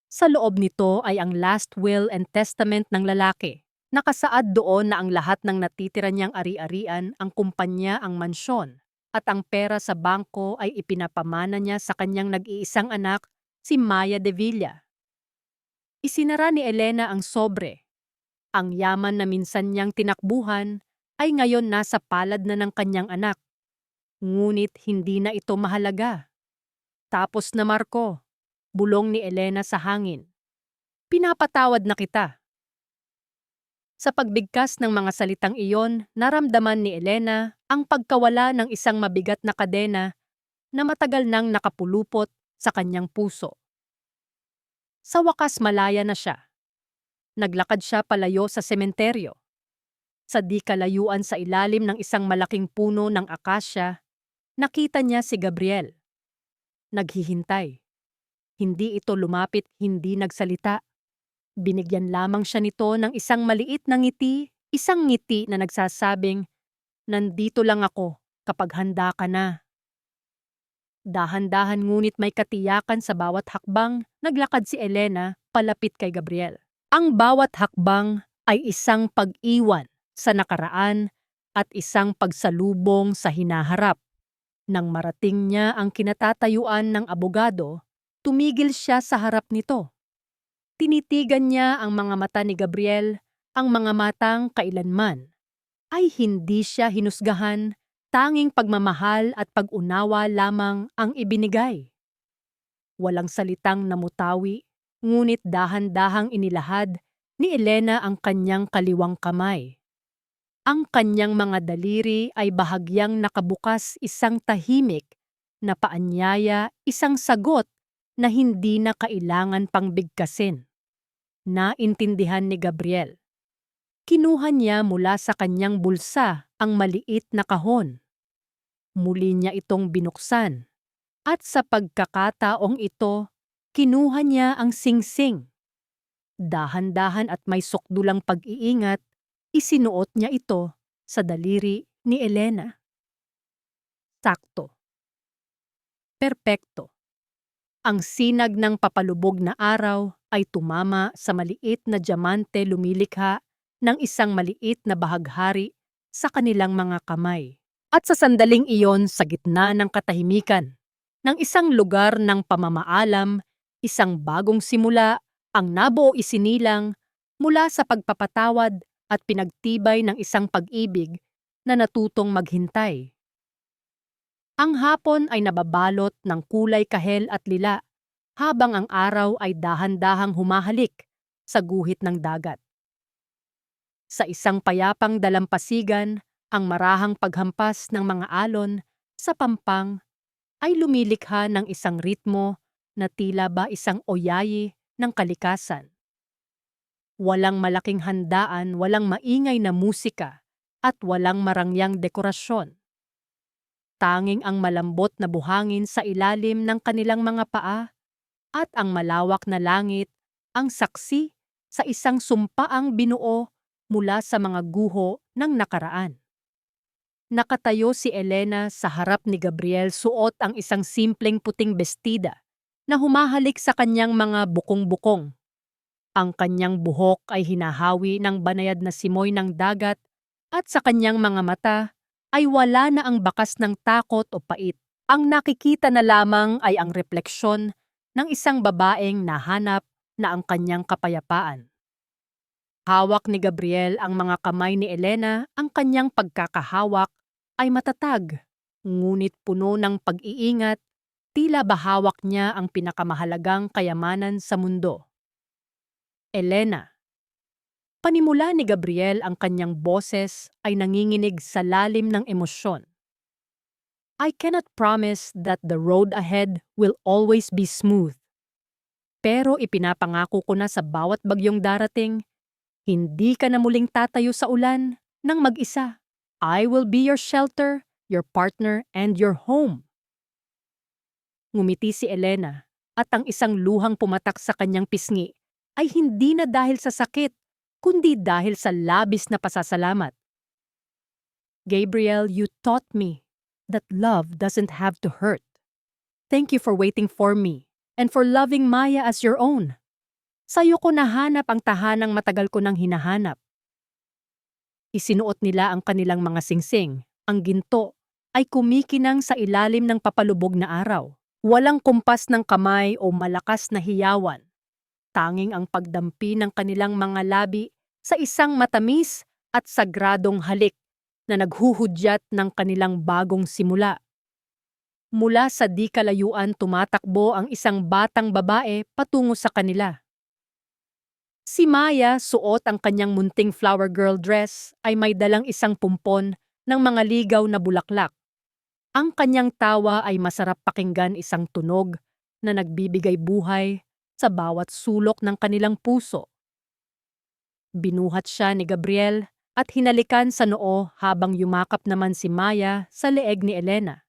Sa loob nito ay ang last will and testament ng lalaki. Nakasaad doon na ang lahat ng natitira niyang ari-arian, ang kumpanya, ang mansyon, at ang pera sa bangko ay ipinapamana niya sa kanyang nag-iisang anak, si Maya de Villa. Isinara ni Elena ang sobre. Ang yaman na minsan niyang tinakbuhan ay ngayon nasa palad na ng kanyang anak. Ngunit hindi na ito mahalaga. Tapos na, Marco, bulong ni Elena sa hangin. Pinapatawad na kita. Sa pagbigkas ng mga salitang iyon, naramdaman ni Elena ang pagkawala ng isang mabigat na kadena na matagal nang nakapulupot sa kanyang puso. Sa wakas, malaya na siya. Naglakad siya palayo sa sementeryo. Sa di kalayuan sa ilalim ng isang malaking puno ng akasya, nakita niya si Gabriel. Naghihintay. Hindi ito lumapit, hindi nagsalita. Binigyan lamang siya nito ng isang maliit na ngiti, isang ngiti na nagsasabing, "Nandito lang ako kapag handa ka na." Dahan-dahan ngunit may katiyakan sa bawat hakbang, naglakad si Elena palapit kay Gabriel. Ang bawat hakbang ay isang pag-iwan sa nakaraan at isang pagsalubong sa hinaharap. Nang marating niya ang kinatatayuan ng abogado, tumigil siya sa harap nito. Tinitigan niya ang mga mata ni Gabriel, ang mga matang kailanman ay hindi siya hinusgahan, tanging pagmamahal at pag-unawa lamang ang ibinigay. Walang salitang namutawi, ngunit dahan-dahang inilahad ni Elena ang kanyang kaliwang kamay. Ang kanyang mga daliri ay bahagyang nakabukas, isang tahimik na paanyaya, isang sagot na hindi na kailangan pang bigkasin. Naintindihan ni Gabriel. Kinuha niya mula sa kanyang bulsa ang maliit na kahon. Muli niya itong binuksan. At sa pagkakataong ito, kinuha niya ang singsing. Dahan-dahan at may sukdulang pag-iingat, isinuot niya ito sa daliri ni Elena. Sakto. Perpekto. Ang sinag ng papalubog na araw ay tumama sa maliit na diamante, lumilikha ng isang maliit na bahaghari sa kanilang mga kamay. At sa sandaling iyon, sa gitna ng katahimikan, ng isang lugar ng pamamaalam, isang bagong simula ang nabuo isinilang mula sa pagpapatawad at pinagtibay ng isang pag-ibig na natutong maghintay. Ang hapon ay nababalot ng kulay kahel at lila, habang ang araw ay dahan-dahang humahalik sa guhit ng dagat. Sa isang payapang dalampasigan, ang marahang paghampas ng mga alon sa pampang ay lumilikha ng isang ritmo na tila ba isang oyayi ng kalikasan. Walang malaking handaan, walang maingay na musika, at walang marangyang dekorasyon. Tanging ang malambot na buhangin sa ilalim ng kanilang mga paa at ang malawak na langit ang saksi sa isang sumpaang binuo mula sa mga guho ng nakaraan. Nakatayo si Elena sa harap ni Gabriel suot ang isang simpleng puting bestida na humahalik sa kanyang mga bukong-bukong. Ang kanyang buhok ay hinahawi ng banayad na simoy ng dagat at sa kanyang mga mata ay wala na ang bakas ng takot o pait. Ang nakikita na lamang ay ang refleksyon ng isang babaeng nahanap na ang kanyang kapayapaan. Hawak ni Gabriel ang mga kamay ni Elena, ang kanyang pagkakahawak ay matatag, ngunit puno ng pag-iingat, tila bahawak niya ang pinakamahalagang kayamanan sa mundo. Elena. Panimula ni Gabriel ang kanyang boses ay nanginginig sa lalim ng emosyon. I cannot promise that the road ahead will always be smooth. Pero ipinapangako ko na sa bawat bagyong darating, hindi ka na muling tatayo sa ulan ng mag-isa. I will be your shelter, your partner, and your home. Ngumiti si Elena at ang isang luhang pumatak sa kanyang pisngi ay hindi na dahil sa sakit, kundi dahil sa labis na pasasalamat. Gabriel, you taught me that love doesn't have to hurt. Thank you for waiting for me and for loving Maya as your own. Sa'yo ko nahanap ang tahanang matagal ko nang hinahanap. Isinuot nila ang kanilang mga singsing. Ang ginto ay kumikinang sa ilalim ng papalubog na araw. Walang kumpas ng kamay o malakas na hiyawan. Tanging ang pagdampi ng kanilang mga labi sa isang matamis at sagradong halik na naghuhudyat ng kanilang bagong simula. Mula sa di kalayuan tumatakbo ang isang batang babae patungo sa kanila. Si Maya, suot ang kanyang munting flower girl dress, ay may dalang isang pumpon ng mga ligaw na bulaklak. Ang kanyang tawa ay masarap pakinggan, isang tunog na nagbibigay buhay sa bawat sulok ng kanilang puso. Binuhat siya ni Gabriel at hinalikan sa noo habang yumakap naman si Maya sa leeg ni Elena.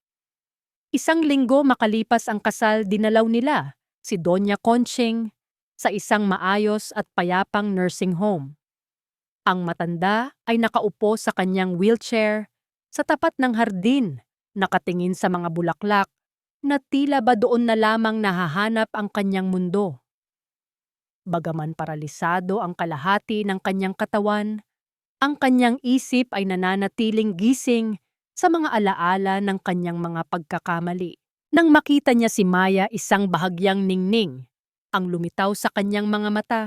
Isang linggo makalipas ang kasal, dinalaw nila si Doña Conching sa isang maayos at payapang nursing home. Ang matanda ay nakaupo sa kanyang wheelchair sa tapat ng hardin, nakatingin sa mga bulaklak na tila ba doon na lamang nahahanap ang kanyang mundo. Bagaman paralisado ang kalahati ng kanyang katawan, ang kanyang isip ay nananatiling gising sa mga alaala ng kanyang mga pagkakamali. Nang makita niya si Maya, isang bahagyang ningning ang lumitaw sa kanyang mga mata.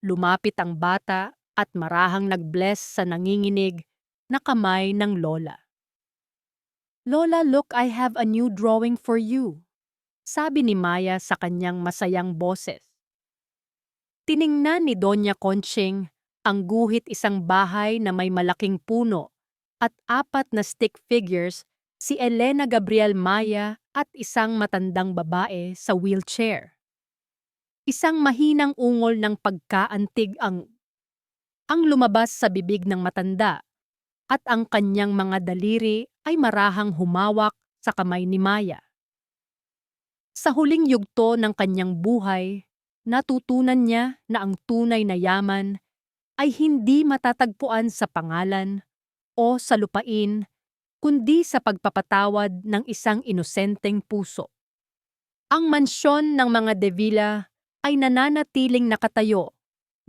Lumapit ang bata at marahang nag-bless sa nanginginig na kamay ng lola. Lola, look, I have a new drawing for you, sabi ni Maya sa kanyang masayang boses. Tiningnan ni Doña Conching ang guhit, isang bahay na may malaking puno at 4 na stick figures, si Elena, Gabriel, Maya at isang matandang babae sa wheelchair. Isang mahinang ungol ng pagkaantig ang lumabas sa bibig ng matanda at ang kanyang mga daliri ay marahang humawak sa kamay ni Maya. Sa huling yugto ng kanyang buhay, natutunan niya na ang tunay na yaman ay hindi matatagpuan sa pangalan o sa lupain, kundi sa pagpapatawad ng isang inosenteng puso. Ang mansyon ng mga De Villa ay nananatiling nakatayo,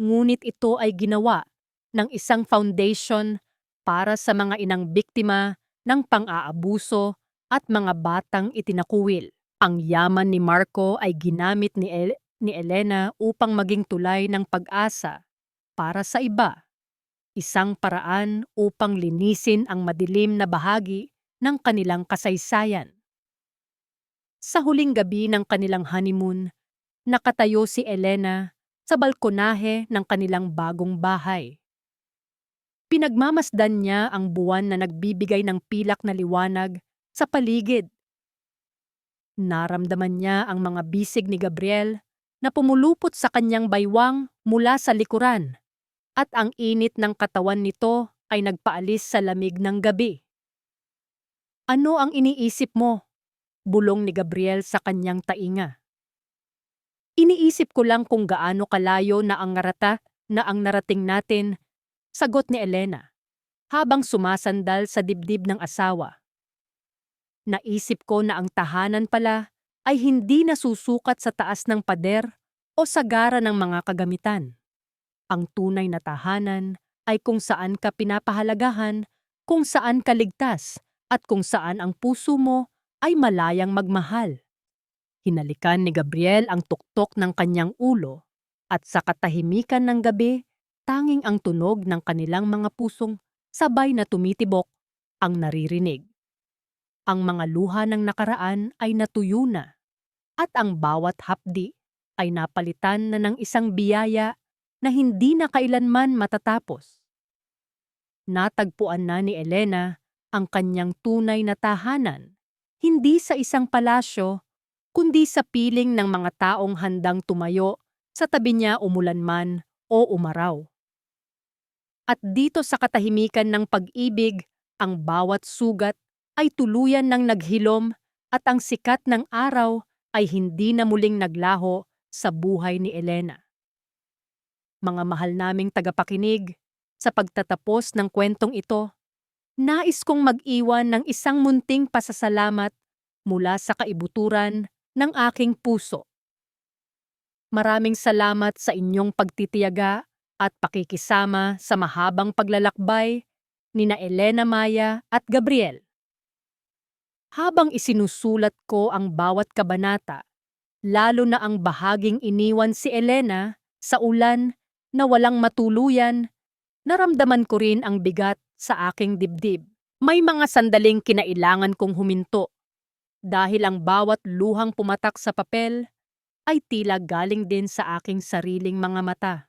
ngunit ito ay ginawa ng isang foundation para sa mga inang biktima ng pang-aabuso at mga batang itinakuwil. Ang yaman ni Marco ay ginamit ni Elena upang maging tulay ng pag-asa para sa iba, isang paraan upang linisin ang madilim na bahagi ng kanilang kasaysayan. Sa huling gabi ng kanilang honeymoon, nakatayo si Elena sa balkonahe ng kanilang bagong bahay. Pinagmamasdan niya ang buwan na nagbibigay ng pilak na liwanag sa paligid. Naramdaman niya ang mga bisig ni Gabriel na pumulupot sa kanyang baywang mula sa likuran, at ang init ng katawan nito ay nagpaalis sa lamig ng gabi. Ano ang iniisip mo? Bulong ni Gabriel sa kanyang tainga. Iniisip ko lang kung gaano kalayo na ang narating natin, sagot ni Elena. habang sumasandal sa dibdib ng asawa. Naisip ko na ang tahanan pala ay hindi nasusukat sa taas ng pader o sagara ng mga kagamitan. Ang tunay na tahanan ay kung saan ka pinapahalagahan, kung saan ka ligtas, at kung saan ang puso mo ay malayang magmahal. Hinalikan ni Gabriel ang tuktok ng kanyang ulo at sa katahimikan ng gabi, tanging ang tunog ng kanilang mga pusong sabay na tumitibok ang naririnig. Ang mga luha ng nakaraan ay natuyo na at ang bawat hapdi ay napalitan na ng isang biyaya na hindi na kailanman matatapos. Natagpuan na ni Elena ang kanyang tunay na tahanan, hindi sa isang palasyo, kundi sa piling ng mga taong handang tumayo sa tabi niya umulan man o umaraw. At dito sa katahimikan ng pag-ibig, ang bawat sugat ay tuluyan ng naghilom at ang sikat ng araw ay hindi na muling naglaho sa buhay ni Elena. Mga mahal naming tagapakinig, sa pagtatapos ng kwentong ito, nais kong mag-iwan ng isang munting pasasalamat mula sa kaibuturan ng aking puso. Maraming salamat sa inyong pagtitiyaga at pakikisama sa mahabang paglalakbay nina Elena Maya at Gabriel. Habang isinusulat ko ang bawat kabanata, lalo na ang bahaging iniwan si Elena sa ulan na walang matuluyan, naramdaman ko rin ang bigat sa aking dibdib. May mga sandaling kinailangan kong huminto dahil ang bawat luhang pumatak sa papel ay tila galing din sa aking sariling mga mata.